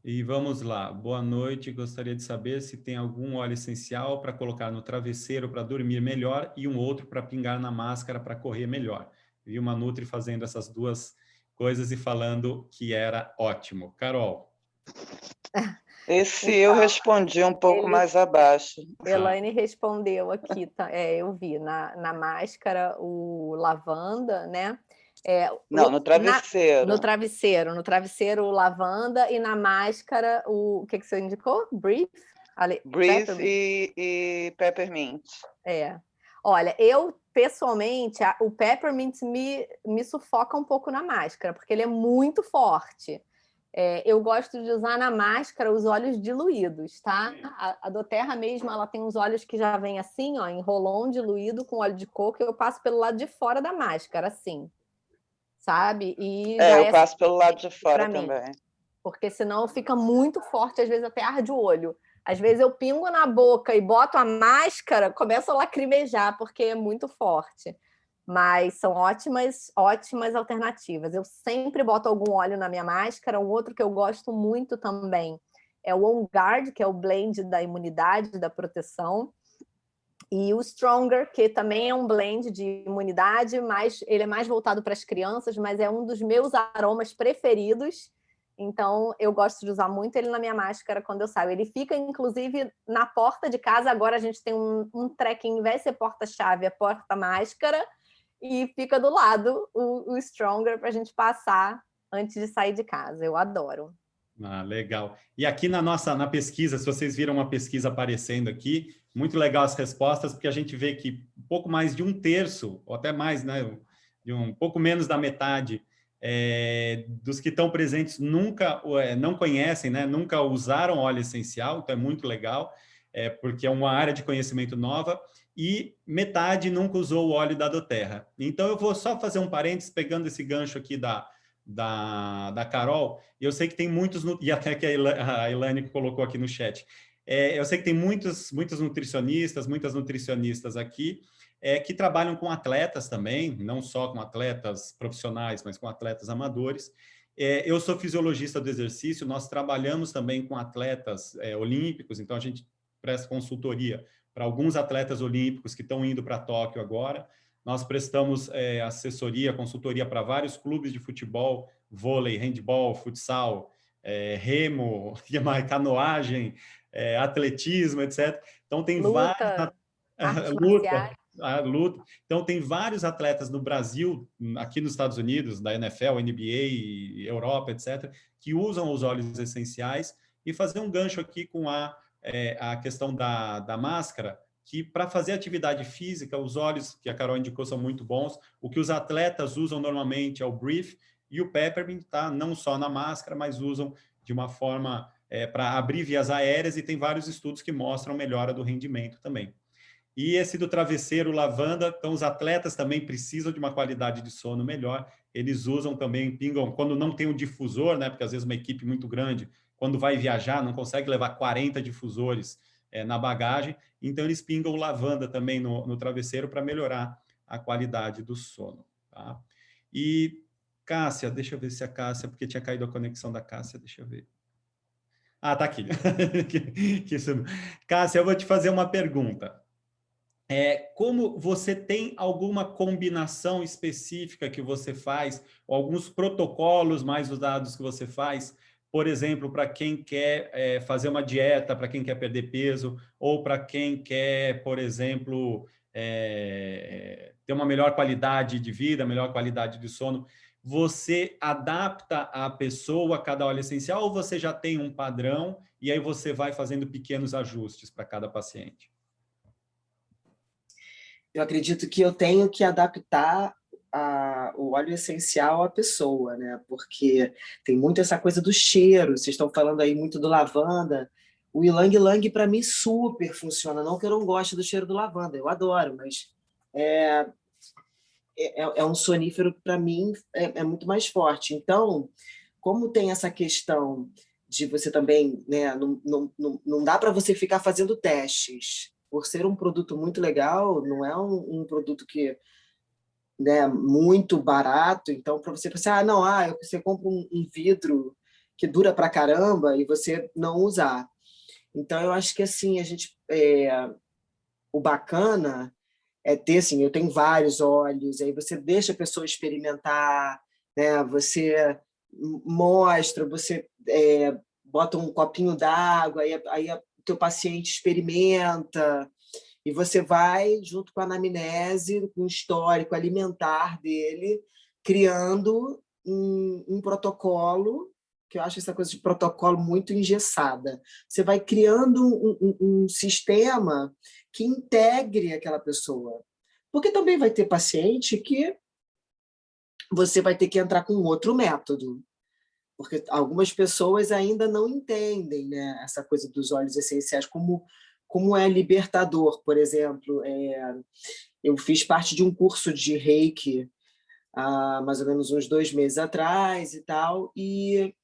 E vamos lá, boa noite, gostaria de saber se tem algum óleo essencial para colocar no travesseiro para dormir melhor e um outro para pingar na máscara para correr melhor. Vi uma Nutri fazendo essas duas coisas e falando que era ótimo. Carol. Esse então, eu respondi um pouco mais abaixo. Elaine respondeu aqui, eu vi, na máscara o lavanda, né? Não, no travesseiro. No travesseiro o lavanda e na máscara o que você indicou? Brief? Brief e peppermint. Olha, eu pessoalmente, o peppermint me sufoca um pouco na máscara, porque ele é muito forte. Eu gosto de usar na máscara os óleos diluídos, tá? A doTERRA mesmo, ela tem uns óleos que já vem assim, ó, em rolon diluído com óleo de coco, e eu passo pelo lado de fora da máscara, assim, sabe? E eu passo pelo lado de fora também. Porque senão fica muito forte, às vezes até arde o olho. Às vezes eu pingo na boca e boto a máscara, começo a lacrimejar, porque é muito forte. Mas são ótimas alternativas. Eu sempre boto algum óleo na minha máscara. Um outro que eu gosto muito também é o On Guard, que é o blend da imunidade, da proteção. E o Stronger, que também é um blend de imunidade, mas ele é mais voltado para as crianças, mas é um dos meus aromas preferidos. Então, eu gosto de usar muito ele na minha máscara quando eu saio. Ele fica, inclusive, na porta de casa. Agora a gente tem um treco, em vez de ser porta-chave, é porta-máscara. E fica do lado o Stronger para a gente passar antes de sair de casa. Eu adoro. Legal. E aqui na pesquisa, se vocês viram uma pesquisa aparecendo aqui, muito legal as respostas, porque a gente vê que um pouco mais de 1/3, ou até mais, né, de um pouco menos da metade dos que estão presentes nunca não conhecem, né, nunca usaram óleo essencial, então é muito legal, porque é uma área de conhecimento nova, e metade nunca usou o óleo da doTERRA. Então, eu vou só fazer um parênteses, pegando esse gancho aqui da Carol, e eu sei que tem muitos, e até que a Elaine colocou aqui no chat, eu sei que tem muitas nutricionistas aqui, que trabalham com atletas também, não só com atletas profissionais, mas com atletas amadores. Eu sou fisiologista do exercício, nós trabalhamos também com atletas olímpicos, então a gente presta consultoria para alguns atletas olímpicos que estão indo para Tóquio agora. Nós prestamos assessoria, consultoria para vários clubes de futebol, vôlei, handball, futsal, remo, canoagem, atletismo, etc. Então, tem luta. Luta. Então, tem vários atletas no Brasil, aqui nos Estados Unidos, da NFL, NBA, Europa, etc., que usam os óleos essenciais. E fazer um gancho aqui com a questão da máscara, que para fazer atividade física, os óleos que a Carol indicou são muito bons. O que os atletas usam normalmente é o Brief e o Peppermint, tá? Não só na máscara, mas usam de uma forma para abrir vias aéreas, e tem vários estudos que mostram melhora do rendimento também. E esse do travesseiro lavanda, então os atletas também precisam de uma qualidade de sono melhor, eles usam também, pingam, quando não tem um difusor, né? Porque às vezes uma equipe muito grande, quando vai viajar, não consegue levar 40 difusores na bagagem, então eles pingam lavanda também no travesseiro para melhorar a qualidade do sono. Tá? E Cássia, deixa eu ver se a Cássia, porque tinha caído a conexão da Cássia, deixa eu ver. Tá aqui. Cássia, eu vou te fazer uma pergunta. Como você tem alguma combinação específica que você faz, ou alguns protocolos mais usados que você faz por exemplo, para quem quer fazer uma dieta, para quem quer perder peso, ou para quem quer, por exemplo, ter uma melhor qualidade de vida, melhor qualidade de sono. Você adapta a pessoa a cada óleo essencial ou você já tem um padrão e aí você vai fazendo pequenos ajustes para cada paciente? Eu acredito que eu tenho que adaptar o óleo essencial à pessoa, né? Porque tem muito essa coisa do cheiro. Vocês estão falando aí muito do lavanda. O Ylang Ylang, para mim, super funciona. Não que eu não goste do cheiro do lavanda, eu adoro, mas é um sonífero, para mim, é muito mais forte. Então, como tem essa questão de você também, né? Não dá para você ficar fazendo testes. Por ser um produto muito legal, não é um produto que, né, muito barato, então para você pensar, não, você compra um vidro que dura para caramba e você não usar. Então eu acho que assim o bacana é ter, assim, eu tenho vários óleos, aí você deixa a pessoa experimentar, né? Você mostra, você bota um copinho d'água, aí o teu paciente experimenta. E você vai, junto com a anamnese, com o histórico alimentar dele, criando um protocolo, que eu acho essa coisa de protocolo muito engessada. Você vai criando um sistema que integre aquela pessoa. Porque também vai ter paciente que você vai ter que entrar com outro método. Porque algumas pessoas ainda não entendem, né, essa coisa dos óleos essenciais como é libertador. Por exemplo, eu fiz parte de um curso de Reiki há mais ou menos uns 2 meses atrás e tal, e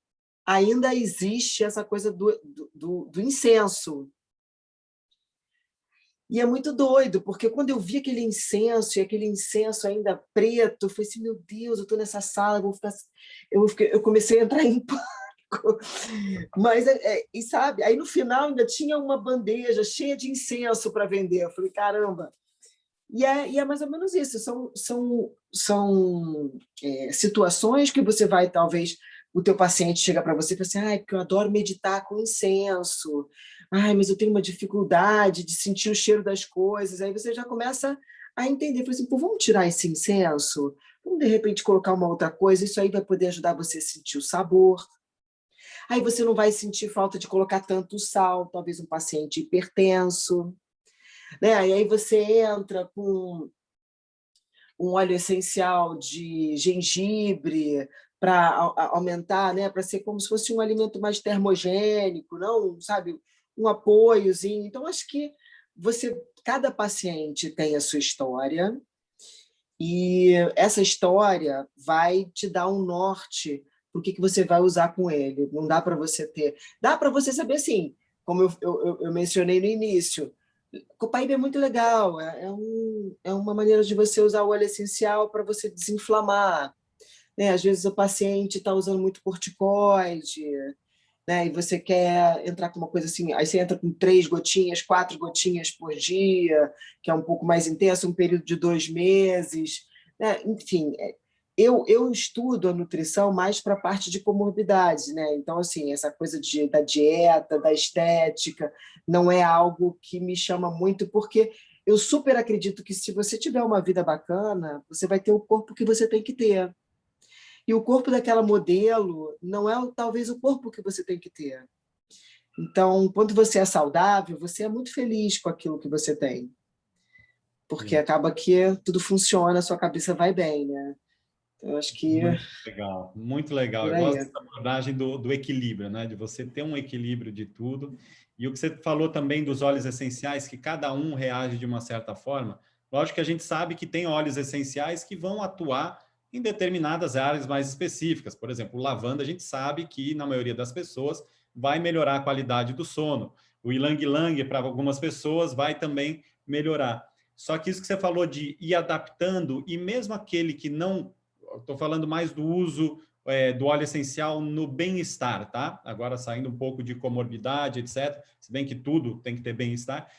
ainda existe essa coisa do incenso. E é muito doido, porque quando eu vi aquele incenso, e aquele incenso ainda preto, eu falei assim, meu Deus, eu estou nessa sala, eu comecei a entrar em pânico. Mas, e sabe, aí no final ainda tinha uma bandeja cheia de incenso para vender. Eu falei, caramba. E é mais ou menos isso, são situações que você vai, talvez, o teu paciente chega para você e fala assim, porque eu adoro meditar com incenso, mas eu tenho uma dificuldade de sentir o cheiro das coisas. Aí você já começa a entender, fala assim, vamos tirar esse incenso, vamos de repente colocar uma outra coisa, isso aí vai poder ajudar você a sentir o sabor. Aí você não vai sentir falta de colocar tanto sal, talvez um paciente hipertenso, né? E aí você entra com um óleo essencial de gengibre para aumentar, né? Para ser como se fosse um alimento mais termogênico, não, sabe? Um apoiozinho. Então, acho que cada paciente tem a sua história e essa história vai te dar um norte para o que você vai usar com ele. Não dá para você ter... Dá para você saber, assim, como eu mencionei no início, Copaíba é muito legal, é uma maneira de você usar o óleo essencial para você desinflamar. Né? Às vezes o paciente está usando muito corticoide, né? E você quer entrar com uma coisa assim, aí você entra com 3 gotinhas, 4 gotinhas por dia, que é um pouco mais intenso, um período de 2 meses. Né? Enfim, eu estudo a nutrição mais para a parte de comorbidades, né? Então, assim, essa coisa da dieta, da estética, não é algo que me chama muito, porque eu super acredito que se você tiver uma vida bacana, você vai ter o corpo que você tem que ter. E o corpo daquela modelo não é talvez o corpo que você tem que ter. Então, quando você é saudável, você é muito feliz com aquilo que você tem. Porque acaba que tudo funciona, a sua cabeça vai bem, né? Eu acho que... Muito legal, muito legal. Eu gosto dessa abordagem do equilíbrio, né? De você ter um equilíbrio de tudo. E o que você falou também dos óleos essenciais, que cada um reage de uma certa forma. Lógico que a gente sabe que tem óleos essenciais que vão atuar em determinadas áreas mais específicas. Por exemplo, o lavanda, a gente sabe que, na maioria das pessoas, vai melhorar a qualidade do sono. O Ylang Ylang, para algumas pessoas, vai também melhorar. Só que isso que você falou de ir adaptando, e mesmo aquele que não... Estou falando mais do uso do óleo essencial no bem-estar, tá? Agora saindo um pouco de comorbidade, etc. Se bem que tudo tem que ter bem-estar.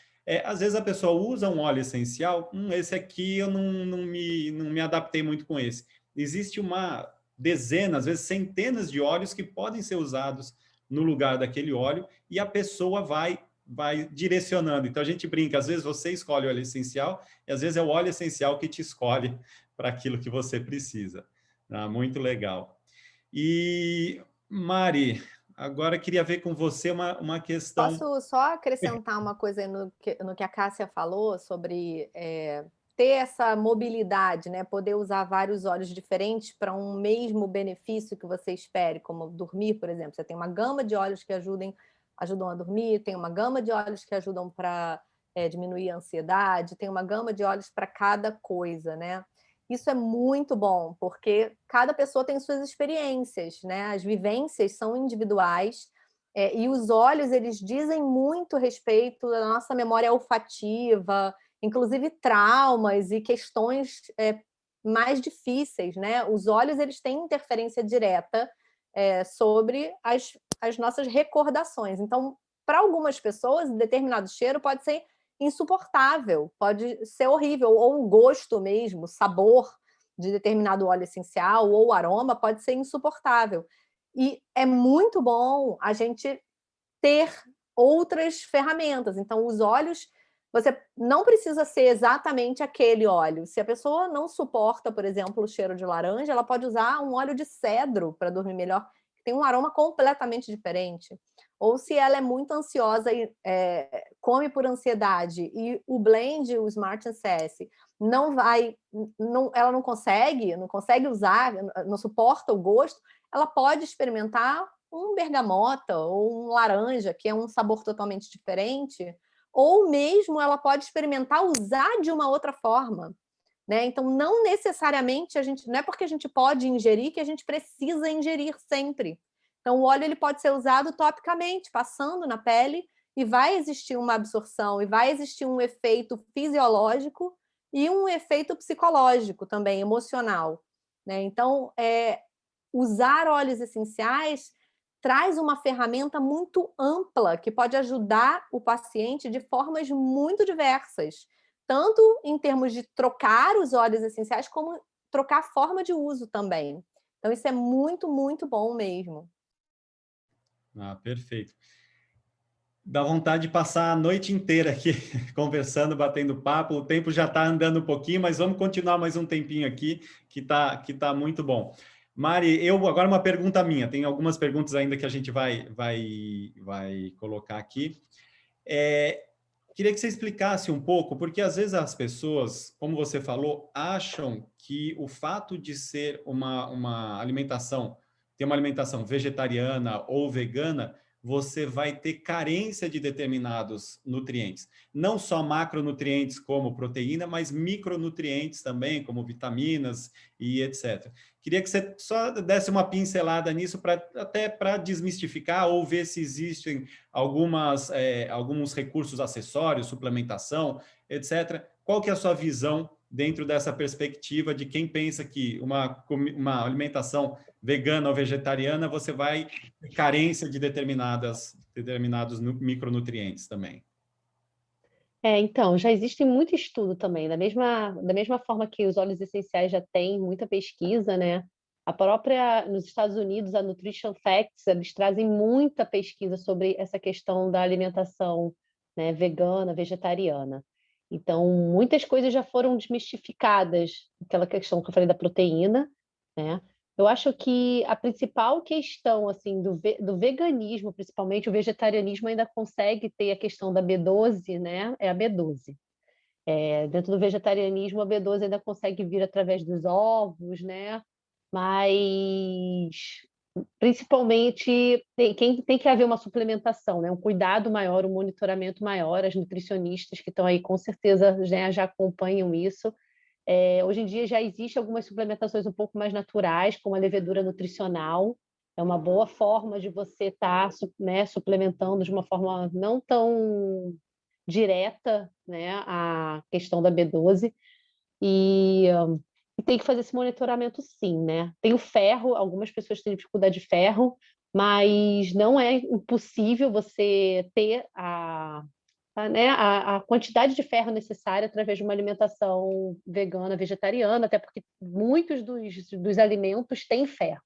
Às vezes a pessoa usa um óleo essencial, esse aqui eu não me adaptei muito com esse. Existe uma dezenas, às vezes centenas de óleos que podem ser usados no lugar daquele óleo, e a pessoa vai direcionando. Então, a gente brinca, às vezes você escolhe o óleo essencial, e às vezes é o óleo essencial que te escolhe para aquilo que você precisa. Ah, muito legal. E, Mari, agora eu queria ver com você uma questão... Posso só acrescentar uma coisa aí no que a Cássia falou sobre ter essa mobilidade, né? Poder usar vários óleos diferentes para um mesmo benefício que você espere, como dormir, por exemplo. Você tem uma gama de óleos que ajudam a dormir, tem uma gama de óleos que ajudam para diminuir a ansiedade, tem uma gama de óleos para cada coisa, né? Isso é muito bom, porque cada pessoa tem suas experiências, né? As vivências são individuais, e os óleos, eles dizem muito respeito à nossa memória olfativa, inclusive traumas e questões mais difíceis, né? Os óleos, eles têm interferência direta sobre as nossas recordações. Então, para algumas pessoas, determinado cheiro pode ser insuportável, pode ser horrível, ou o gosto mesmo, o sabor de determinado óleo essencial ou o aroma pode ser insuportável. E é muito bom a gente ter outras ferramentas. Então, os óleos, você não precisa ser exatamente aquele óleo. Se a pessoa não suporta, por exemplo, o cheiro de laranja, ela pode usar um óleo de cedro para dormir melhor, que tem um aroma completamente diferente. Ou se ela é muito ansiosa e come por ansiedade e o blend, o Smart Access, ela não consegue usar, não suporta o gosto, ela pode experimentar um bergamota ou um laranja, que é um sabor totalmente diferente, ou mesmo ela pode experimentar usar de uma outra forma, né? Então, não necessariamente não é porque a gente pode ingerir que a gente precisa ingerir sempre. Então, o óleo ele pode ser usado topicamente, passando na pele, e vai existir uma absorção, e vai existir um efeito fisiológico e um efeito psicológico também, emocional, né? Então, usar óleos essenciais traz uma ferramenta muito ampla que pode ajudar o paciente de formas muito diversas, tanto em termos de trocar os óleos essenciais, como trocar a forma de uso também. Então, isso é muito, muito bom mesmo. Ah, perfeito. Dá vontade de passar a noite inteira aqui conversando, batendo papo. O tempo já está andando um pouquinho, mas vamos continuar mais um tempinho aqui, que tá muito bom. Mari, agora uma pergunta minha. Tem algumas perguntas ainda que a gente vai colocar aqui. Queria que você explicasse um pouco, porque às vezes as pessoas, como você falou, acham que o fato de ser uma alimentação, ter uma alimentação vegetariana ou vegana, você vai ter carência de determinados nutrientes. Não só macronutrientes como proteína, mas micronutrientes também, como vitaminas e etc. Queria que você só desse uma pincelada nisso, até para desmistificar ou ver se existem alguns recursos acessórios, suplementação, etc. Qual que é a sua visão dentro dessa perspectiva de quem pensa que uma alimentação vegana ou vegetariana, você vai ter carência de determinados micronutrientes também? Então, já existe muito estudo também, da mesma forma que os óleos essenciais já têm muita pesquisa, né? Nos Estados Unidos, a Nutrition Facts, eles trazem muita pesquisa sobre essa questão da alimentação, né, vegana, vegetariana. Então, muitas coisas já foram desmistificadas, aquela questão que eu falei da proteína, né? Eu acho que a principal questão assim do veganismo, principalmente o vegetarianismo, ainda consegue ter a questão da B12, né? É a B12. Dentro do vegetarianismo, a B12 ainda consegue vir através dos ovos, né? Mas principalmente tem que haver uma suplementação, né? Um cuidado maior, um monitoramento maior. As nutricionistas que estão aí com certeza já acompanham isso. Hoje em dia já existem algumas suplementações um pouco mais naturais, como a levedura nutricional. É uma boa forma de você estar, né, suplementando de uma forma não tão direta, né, a questão da B12. E tem que fazer esse monitoramento sim, né? Tem o ferro, algumas pessoas têm dificuldade de ferro, mas não é impossível você ter né, a quantidade de ferro necessária através de uma alimentação vegana, vegetariana, até porque muitos dos alimentos têm ferro,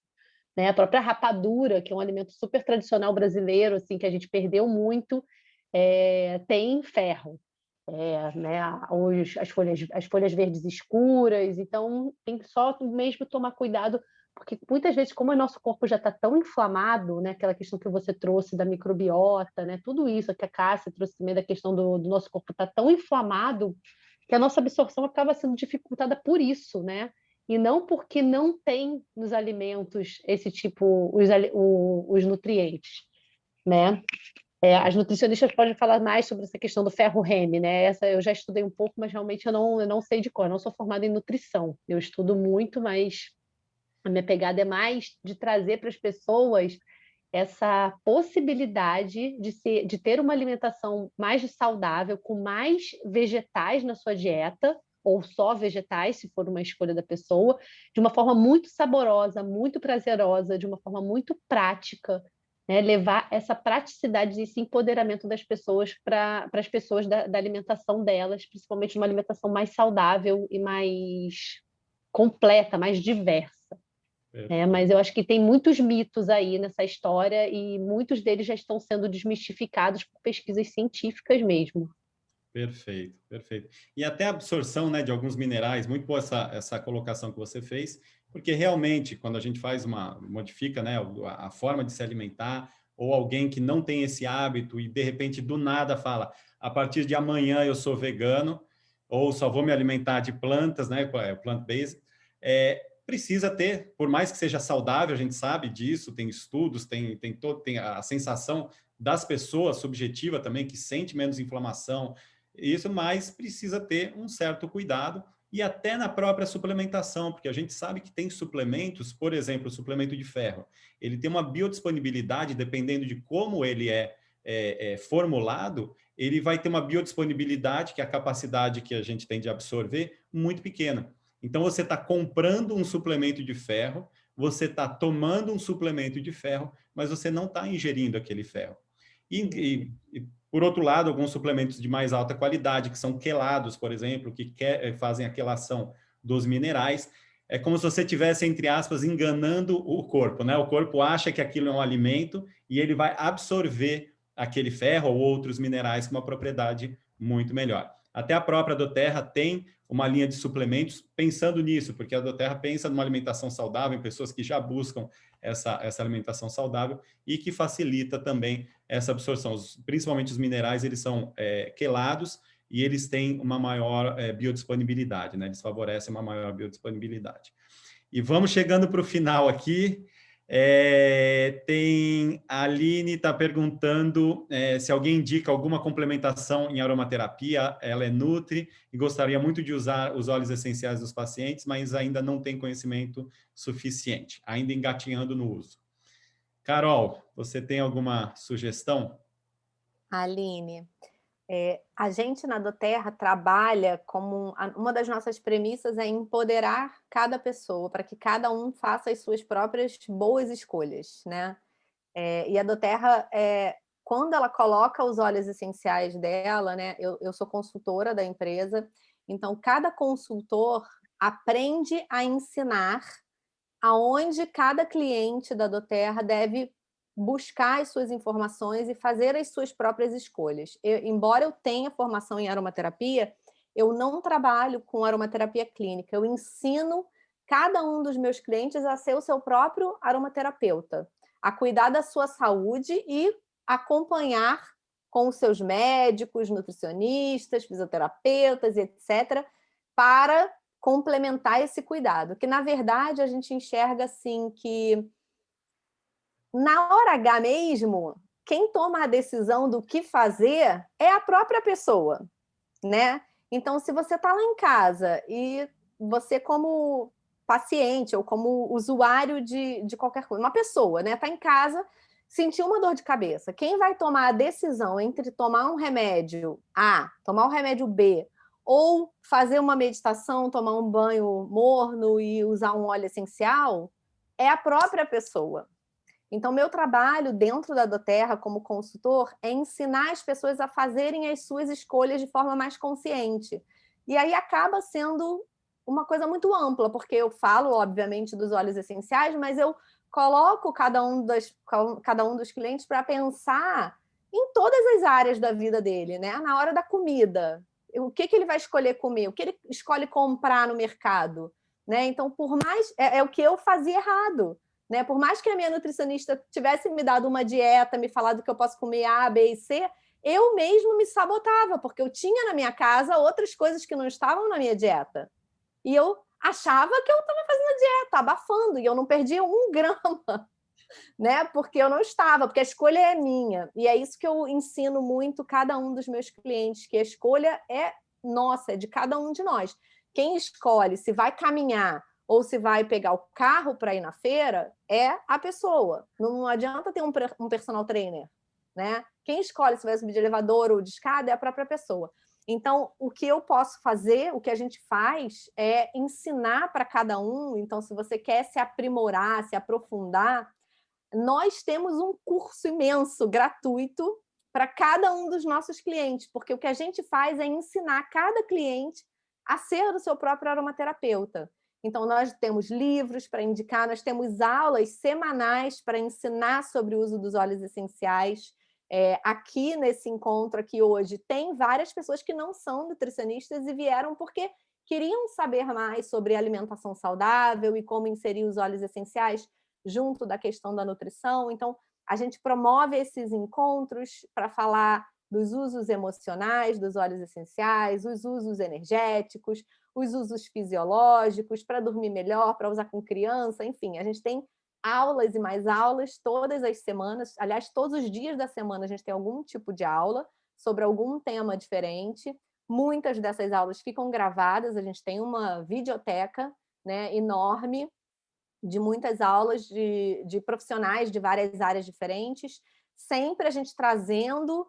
né? A própria rapadura, que é um alimento super tradicional brasileiro, assim, que a gente perdeu muito, tem ferro. Né, as folhas verdes escuras, então tem que só mesmo tomar cuidado, porque muitas vezes, como o nosso corpo já está tão inflamado, né, aquela questão que você trouxe da microbiota, né, tudo isso que a Cássia trouxe também da questão do nosso corpo estar tão inflamado, que a nossa absorção acaba sendo dificultada por isso, né? E não porque não tem nos alimentos esse tipo, os nutrientes, né? As nutricionistas podem falar mais sobre essa questão do ferro Reme, né? Essa eu já estudei um pouco, mas realmente eu não sei de cor. Eu não sou formada em nutrição. Eu estudo muito, mas a minha pegada é mais de trazer para as pessoas essa possibilidade de ter uma alimentação mais saudável, com mais vegetais na sua dieta, ou só vegetais, se for uma escolha da pessoa, de uma forma muito saborosa, muito prazerosa, de uma forma muito prática, né? Levar essa praticidade e esse empoderamento das pessoas para as pessoas da alimentação delas, principalmente uma alimentação mais saudável e mais completa, mais diversa. Mas eu acho que tem muitos mitos aí nessa história e muitos deles já estão sendo desmistificados por pesquisas científicas mesmo. Perfeito, perfeito. E até a absorção, né, de alguns minerais, muito boa essa colocação que você fez, porque realmente, quando a gente modifica, né, a forma de se alimentar, ou alguém que não tem esse hábito e, de repente, do nada fala, a partir de amanhã eu sou vegano, ou só vou me alimentar de plantas, né, plant-based, precisa ter, por mais que seja saudável, a gente sabe disso, tem estudos, tem a sensação das pessoas subjetiva também, que sente menos inflamação, isso, mas precisa ter um certo cuidado e até na própria suplementação, porque a gente sabe que tem suplementos, por exemplo, o suplemento de ferro, ele tem uma biodisponibilidade, dependendo de como ele é formulado, ele vai ter uma biodisponibilidade, que é a capacidade que a gente tem de absorver, muito pequena. Então, você está comprando um suplemento de ferro, você está tomando um suplemento de ferro, mas você não está ingerindo aquele ferro. E, por outro lado, alguns suplementos de mais alta qualidade, que são quelados, por exemplo, que fazem a quelação dos minerais, é como se você estivesse, entre aspas, enganando o corpo, né? O corpo acha que aquilo é um alimento e ele vai absorver aquele ferro ou outros minerais com uma propriedade muito melhor. Até a própria doTERRA tem uma linha de suplementos pensando nisso, porque a doTERRA pensa numa alimentação saudável, em pessoas que já buscam essa alimentação saudável e que facilita também essa absorção. Principalmente os minerais, eles são quelados e eles têm uma maior biodisponibilidade, né? Eles favorecem uma maior biodisponibilidade. E vamos chegando para o final aqui. A Aline está perguntando se alguém indica alguma complementação em aromaterapia. Ela é nutri e gostaria muito de usar os óleos essenciais dos pacientes, mas ainda não tem conhecimento suficiente, ainda engatinhando no uso. Carol, você tem alguma sugestão? Aline, a gente na doTERRA trabalha como uma das nossas premissas é empoderar cada pessoa para que cada um faça as suas próprias boas escolhas, né? E a doTERRA, quando ela coloca os óleos essenciais dela, né? Eu sou consultora da empresa, então cada consultor aprende a ensinar aonde cada cliente da doTERRA deve buscar as suas informações e fazer as suas próprias escolhas. Embora eu tenha formação em aromaterapia, eu não trabalho com aromaterapia clínica. Eu ensino cada um dos meus clientes a ser o seu próprio aromaterapeuta, a cuidar da sua saúde e acompanhar com os seus médicos, nutricionistas, fisioterapeutas, etc., para complementar esse cuidado. Que, na verdade, a gente enxerga assim que na hora H mesmo, quem toma a decisão do que fazer é a própria pessoa, né? Então, se você está lá em casa e você, como paciente ou como usuário de qualquer coisa, uma pessoa, né, está em casa, sentiu uma dor de cabeça, quem vai tomar a decisão entre tomar um remédio A, tomar um remédio B, ou fazer uma meditação, tomar um banho morno e usar um óleo essencial, é a própria pessoa. Então, meu trabalho dentro da doTERRA como consultor é ensinar as pessoas a fazerem as suas escolhas de forma mais consciente. E aí acaba sendo uma coisa muito ampla, porque eu falo, obviamente, dos óleos essenciais, mas eu coloco cada um dos clientes para pensar em todas as áreas da vida dele, né? Na hora da comida, o que ele vai escolher comer, o que ele escolhe comprar no mercado, né? Então, por mais... É o que eu fazia errado, né? Por mais que a minha nutricionista tivesse me dado uma dieta, me falado que eu posso comer A, B e C, eu mesmo me sabotava, porque eu tinha na minha casa outras coisas que não estavam na minha dieta. E eu achava que eu estava fazendo dieta, abafando, e eu não perdia 1 grama, né? Porque eu não estava, porque a escolha é minha. E é isso que eu ensino muito cada um dos meus clientes, que a escolha é nossa, é de cada um de nós. Quem escolhe se vai caminhar ou se vai pegar o carro para ir na feira é a pessoa. Não adianta ter um personal trainer, né? Quem escolhe se vai subir de elevador ou de escada é a própria pessoa. Então, o que eu posso fazer, o que a gente faz, é ensinar para cada um. Então, se você quer se aprimorar, se aprofundar, nós temos um curso imenso, gratuito, para cada um dos nossos clientes, porque o que a gente faz é ensinar cada cliente a ser o seu próprio aromaterapeuta. Então, nós temos livros para indicar, nós temos aulas semanais para ensinar sobre o uso dos óleos essenciais. Aqui nesse encontro aqui hoje, tem várias pessoas que não são nutricionistas e vieram porque queriam saber mais sobre alimentação saudável e como inserir os óleos essenciais junto da questão da nutrição. Então, a gente promove esses encontros para falar dos usos emocionais dos óleos essenciais, os usos energéticos, os usos fisiológicos, para dormir melhor, para usar com criança, enfim, a gente tem aulas e mais aulas todas as semanas, aliás, todos os dias da semana a gente tem algum tipo de aula sobre algum tema diferente. Muitas dessas aulas ficam gravadas, a gente tem uma videoteca, né, enorme, de muitas aulas de profissionais de várias áreas diferentes, sempre a gente trazendo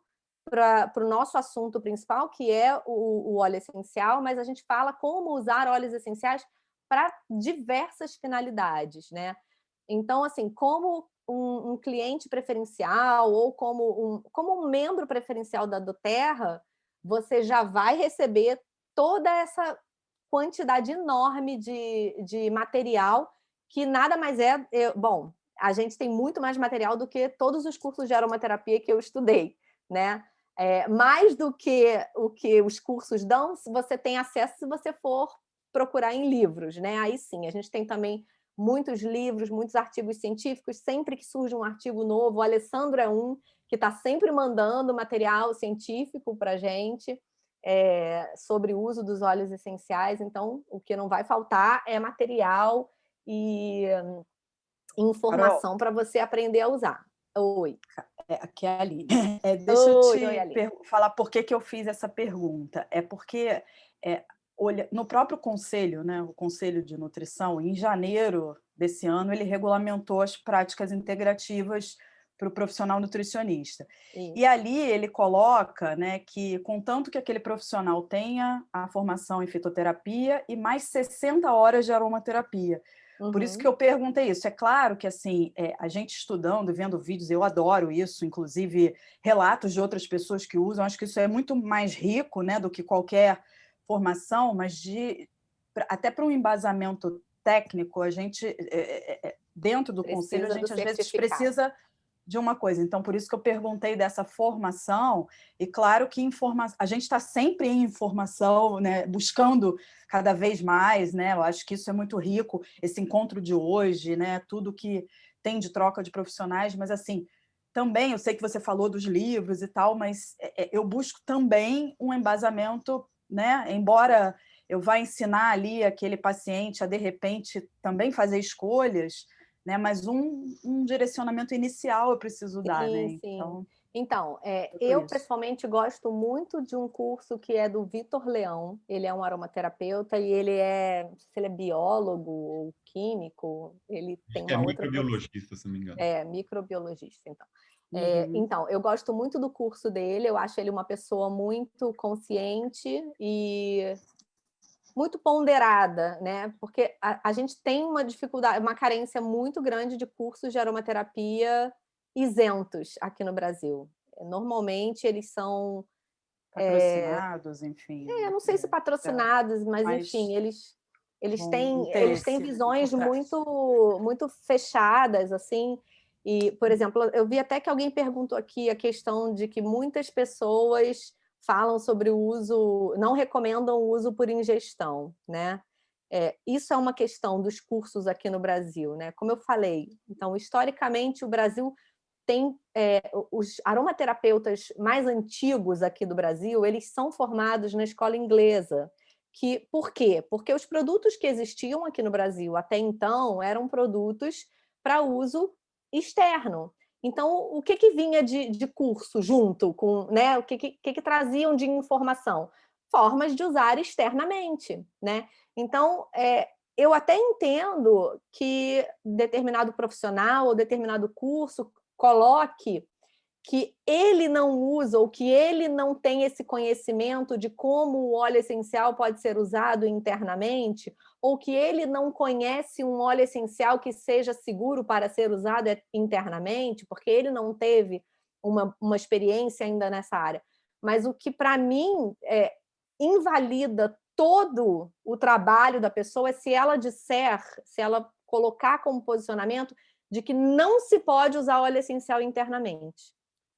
para o nosso assunto principal, que é o óleo essencial, mas a gente fala como usar óleos essenciais para diversas finalidades, né? Então, assim, como um cliente preferencial ou como um membro preferencial da doTERRA, você já vai receber toda essa quantidade enorme de material que nada mais é... Bom, a gente tem muito mais material do que todos os cursos de aromaterapia que eu estudei, né? Mais do que o que os cursos dão, você tem acesso se você for procurar em livros, né? Aí sim, a gente tem também muitos livros, muitos artigos científicos, sempre que surge um artigo novo, o Alessandro é um que está sempre mandando material científico para a gente sobre o uso dos óleos essenciais. Então, o que não vai faltar é material e informação para você aprender a usar. Oi. Aqui é a Aline. Deixa eu te Aline. falar por que eu fiz essa pergunta. É porque no próprio conselho, né, o Conselho de Nutrição, em janeiro desse ano, ele regulamentou as práticas integrativas para o profissional nutricionista. Isso. E ali ele coloca, né, que, contanto que aquele profissional tenha a formação em fitoterapia e mais 60 horas de aromaterapia. Por isso que eu perguntei isso. É claro que assim, a gente estudando, vendo vídeos, eu adoro isso, inclusive relatos de outras pessoas que usam, acho que isso é muito mais rico, né, do que qualquer formação, mas até para um embasamento técnico, a gente, dentro do conselho, a gente às vezes precisa de uma coisa. Então, por isso que eu perguntei dessa formação, e claro que a gente está sempre em informação, né, buscando cada vez mais, né? Eu acho que isso é muito rico, esse encontro de hoje, né? Tudo que tem de troca de profissionais, mas assim, também, eu sei que você falou dos livros e tal, mas eu busco também um embasamento, né? Embora eu vá ensinar ali aquele paciente a, de repente, também fazer escolhas, né? Mas um direcionamento inicial eu preciso dar, né? Sim. Então, eu pessoalmente gosto muito de um curso que é do Vitor Leão. Ele é um aromaterapeuta e ele é biólogo ou químico. Ele tem uma outra microbiologista, se não me engano. Microbiologista, então. Então, eu gosto muito do curso dele. Eu acho ele uma pessoa muito consciente e muito ponderada, né? Porque a gente tem uma dificuldade, uma carência muito grande de cursos de aromaterapia isentos aqui no Brasil. Normalmente eles são patrocinados, enfim. eu não sei se patrocinados, mas enfim, eles têm visões muito fechadas, assim. E, por exemplo, eu vi até que alguém perguntou aqui a questão de que muitas pessoas falam sobre o uso, não recomendam o uso por ingestão, né? Isso é uma questão dos cursos aqui no Brasil, né? Como eu falei, então, historicamente, o Brasil tem os aromaterapeutas mais antigos aqui do Brasil, eles são formados na escola inglesa. Por quê? Porque os produtos que existiam aqui no Brasil até então eram produtos para uso externo. Então, o que vinha de curso junto com, né? O que traziam de informação? Formas de usar externamente, né? Então, eu até entendo que determinado profissional ou determinado curso coloque que ele não usa ou que ele não tem esse conhecimento de como o óleo essencial pode ser usado internamente, ou que ele não conhece um óleo essencial que seja seguro para ser usado internamente, porque ele não teve uma experiência ainda nessa área. Mas o que, para mim, invalida todo o trabalho da pessoa é se ela disser, se ela colocar como posicionamento de que não se pode usar óleo essencial internamente,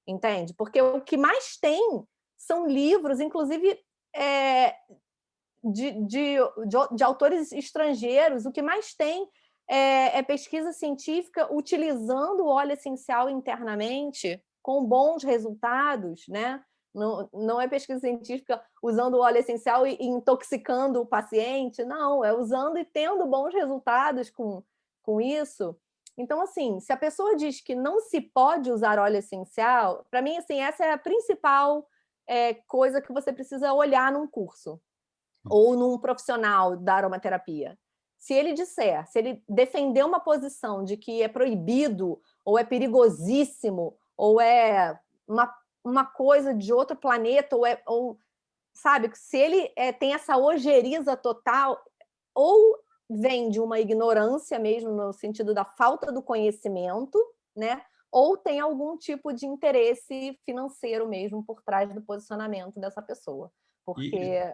entende? Porque o que mais tem são livros, inclusive de autores estrangeiros, o que mais tem é pesquisa científica utilizando o óleo essencial internamente com bons resultados, né? Não é pesquisa científica usando o óleo essencial e intoxicando o paciente, não, é usando e tendo bons resultados com isso. Então, assim, se a pessoa diz que não se pode usar óleo essencial, para mim, assim, essa é a principal coisa que você precisa olhar num curso ou num profissional da aromaterapia. Se ele defender uma posição de que é proibido, ou é perigosíssimo, ou é uma coisa de outro planeta, ou sabe, se ele tem essa ojeriza total, ou vem de uma ignorância mesmo, no sentido da falta do conhecimento, né? Ou tem algum tipo de interesse financeiro mesmo por trás do posicionamento dessa pessoa. Porque...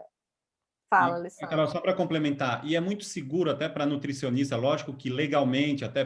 Fala, Alessandra. Carol, só para complementar, e é muito seguro até para nutricionista, lógico que legalmente, até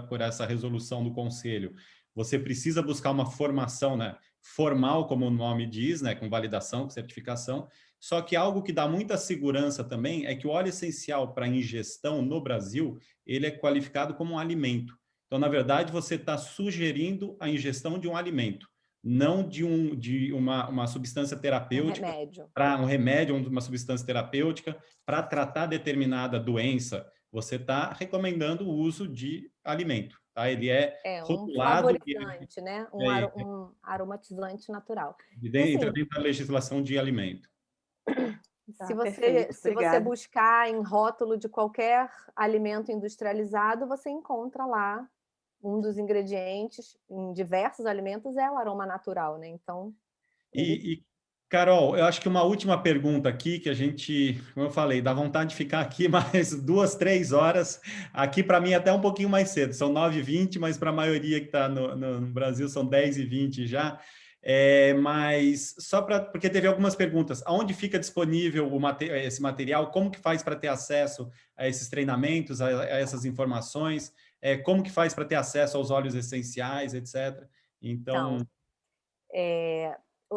por essa resolução do conselho, você precisa buscar uma formação, né, formal, como o nome diz, né, com validação, com certificação, só que algo que dá muita segurança também é que o óleo essencial para ingestão no Brasil, ele é qualificado como um alimento. Então, na verdade, você está sugerindo a ingestão de um alimento, não de uma substância terapêutica, para um remédio, uma substância terapêutica, para tratar determinada doença, você está recomendando o uso de alimento. Tá? Ele rotulado... Um favorizante, né? Um aromatizante natural. Dentro da legislação de alimento. Se você buscar em rótulo de qualquer alimento industrializado, você encontra lá um dos ingredientes em diversos alimentos é o aroma natural, né? Então... Carol, eu acho que uma última pergunta aqui, que a gente, como eu falei, dá vontade de ficar aqui mais 2, 3 horas. Aqui, para mim, até um pouquinho mais cedo. São 9h20, mas para a maioria que está no Brasil são 10h20 já. Mas só porque teve algumas perguntas. Aonde fica disponível esse material? Como que faz para ter acesso a esses treinamentos, a essas informações? Como que faz para ter acesso aos óleos essenciais, etc. Então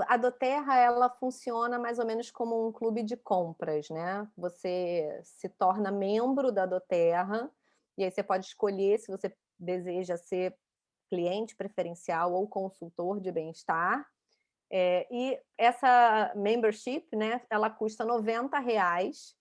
a doTERRA, ela funciona mais ou menos como um clube de compras, né? Você se torna membro da doTERRA e aí você pode escolher se você deseja ser cliente preferencial ou consultor de bem-estar. E essa membership, né, ela custa R$90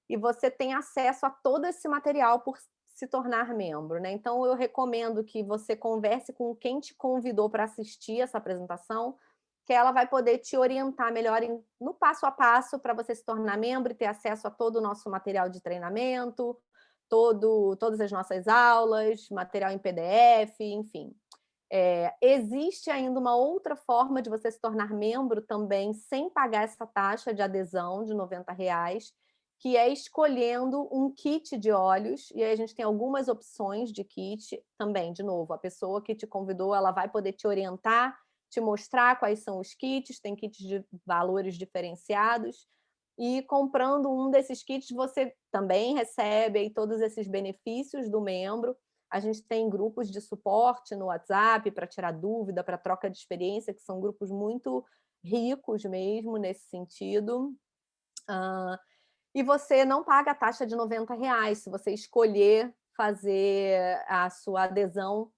e você tem acesso a todo esse material por se tornar membro, né? Então, eu recomendo que você converse com quem te convidou para assistir essa apresentação, que ela vai poder te orientar melhor no passo a passo para você se tornar membro e ter acesso a todo o nosso material de treinamento, todas as nossas aulas, material em PDF, enfim. Existe ainda uma outra forma de você se tornar membro também sem pagar essa taxa de adesão de R$90, que é escolhendo um kit de óleos, e aí a gente tem algumas opções de kit também, de novo, a pessoa que te convidou, ela vai poder te orientar, te mostrar quais são os kits, tem kits de valores diferenciados, e comprando um desses kits você também recebe aí todos esses benefícios do membro. A gente tem grupos de suporte no WhatsApp para tirar dúvida, para troca de experiência, que são grupos muito ricos mesmo nesse sentido. E você não paga a taxa de R$90 se você escolher fazer a sua adesão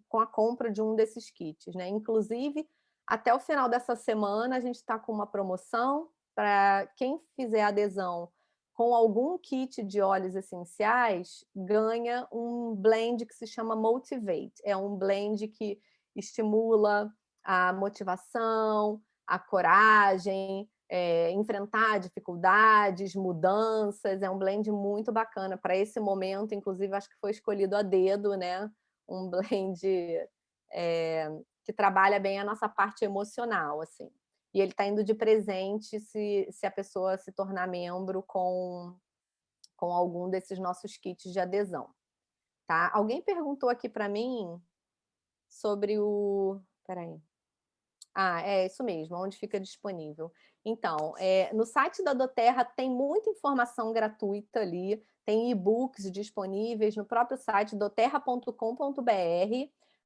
com a compra de um desses kits, né? Inclusive, até o final dessa semana, a gente está com uma promoção para quem fizer adesão com algum kit de óleos essenciais, ganha um blend que se chama Motivate. É um blend que estimula a motivação, a coragem, enfrentar dificuldades, mudanças. É um blend muito bacana para esse momento, inclusive acho que foi escolhido a dedo, né? Um blend que trabalha bem a nossa parte emocional, assim. E ele está indo de presente se a pessoa se tornar membro com algum desses nossos kits de adesão. Tá? Alguém perguntou aqui para mim sobre o... Peraí. É isso mesmo, onde fica disponível. Então, no site da doTERRA tem muita informação gratuita ali, tem e-books disponíveis no próprio site doterra.com.br,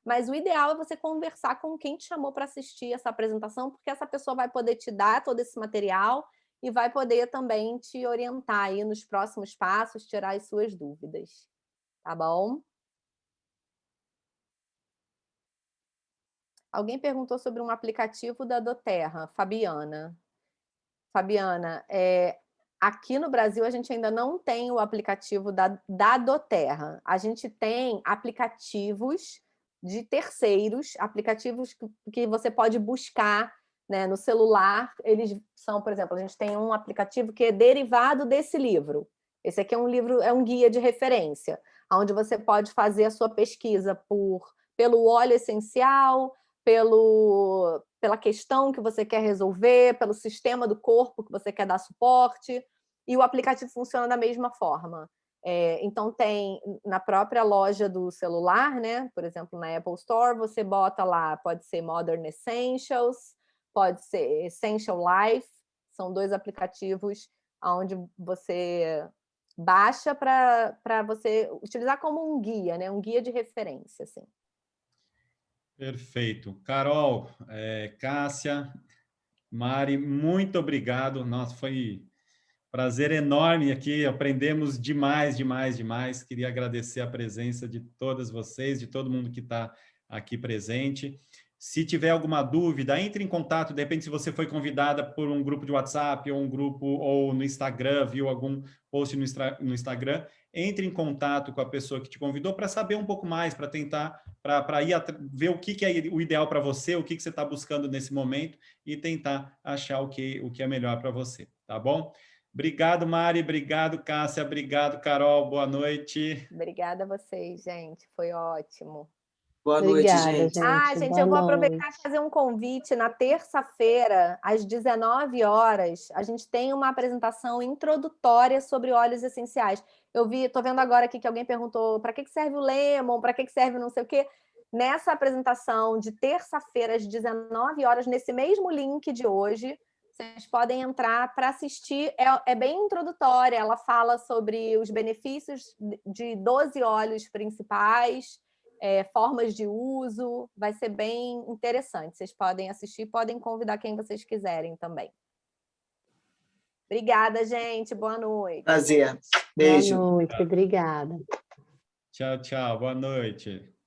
mas o ideal é você conversar com quem te chamou para assistir essa apresentação, porque essa pessoa vai poder te dar todo esse material e vai poder também te orientar aí nos próximos passos, tirar as suas dúvidas. Tá bom? Alguém perguntou sobre um aplicativo da doTERRA, Fabiana. Fabiana, aqui no Brasil a gente ainda não tem o aplicativo da doTERRA. A gente tem aplicativos de terceiros, aplicativos que você pode buscar, né, no celular. Eles são, por exemplo, a gente tem um aplicativo que é derivado desse livro. Esse aqui é um livro, é um guia de referência, onde você pode fazer a sua pesquisa pelo óleo essencial, pela questão que você quer resolver, pelo sistema do corpo que você quer dar suporte, e o aplicativo funciona da mesma forma. Então tem na própria loja do celular, né? Por exemplo, na Apple Store, você bota lá, pode ser Modern Essentials, pode ser Essential Life, são 2 aplicativos onde você baixa para você utilizar como um guia, né? Um guia de referência, assim. Perfeito. Carol, Cássia, Mari, muito obrigado. Nossa, foi um prazer enorme aqui, aprendemos demais, demais, demais. Queria agradecer a presença de todas vocês, de todo mundo que está aqui presente. Se tiver alguma dúvida, entre em contato, de repente se você foi convidada por um grupo de WhatsApp ou um grupo ou no Instagram, viu algum post no Instagram, entre em contato com a pessoa que te convidou para saber um pouco mais, para tentar, para ir ver o que é o ideal para você, o que você está buscando nesse momento e tentar achar o que é melhor para você, tá bom? Obrigado, Mari, obrigado, Cássia, obrigado, Carol, boa noite. Obrigada a vocês, gente, foi ótimo. Boa noite, Obrigada, gente. Gente, boa eu vou noite. aproveitar e fazer um convite. Na terça-feira, às 19 horas, a gente tem uma apresentação introdutória sobre óleos essenciais. Estou vendo agora aqui que alguém perguntou para que serve o Lemon, para que serve não sei o quê. Nessa apresentação de terça-feira, às 19 horas, nesse mesmo link de hoje, vocês podem entrar para assistir. É bem introdutória, ela fala sobre os benefícios de 12 óleos principais, formas de uso, vai ser bem interessante. Vocês podem assistir, podem convidar quem vocês quiserem também. Obrigada, gente. Boa noite. Prazer. Beijo. Boa noite, obrigada. Tchau, tchau. Boa noite.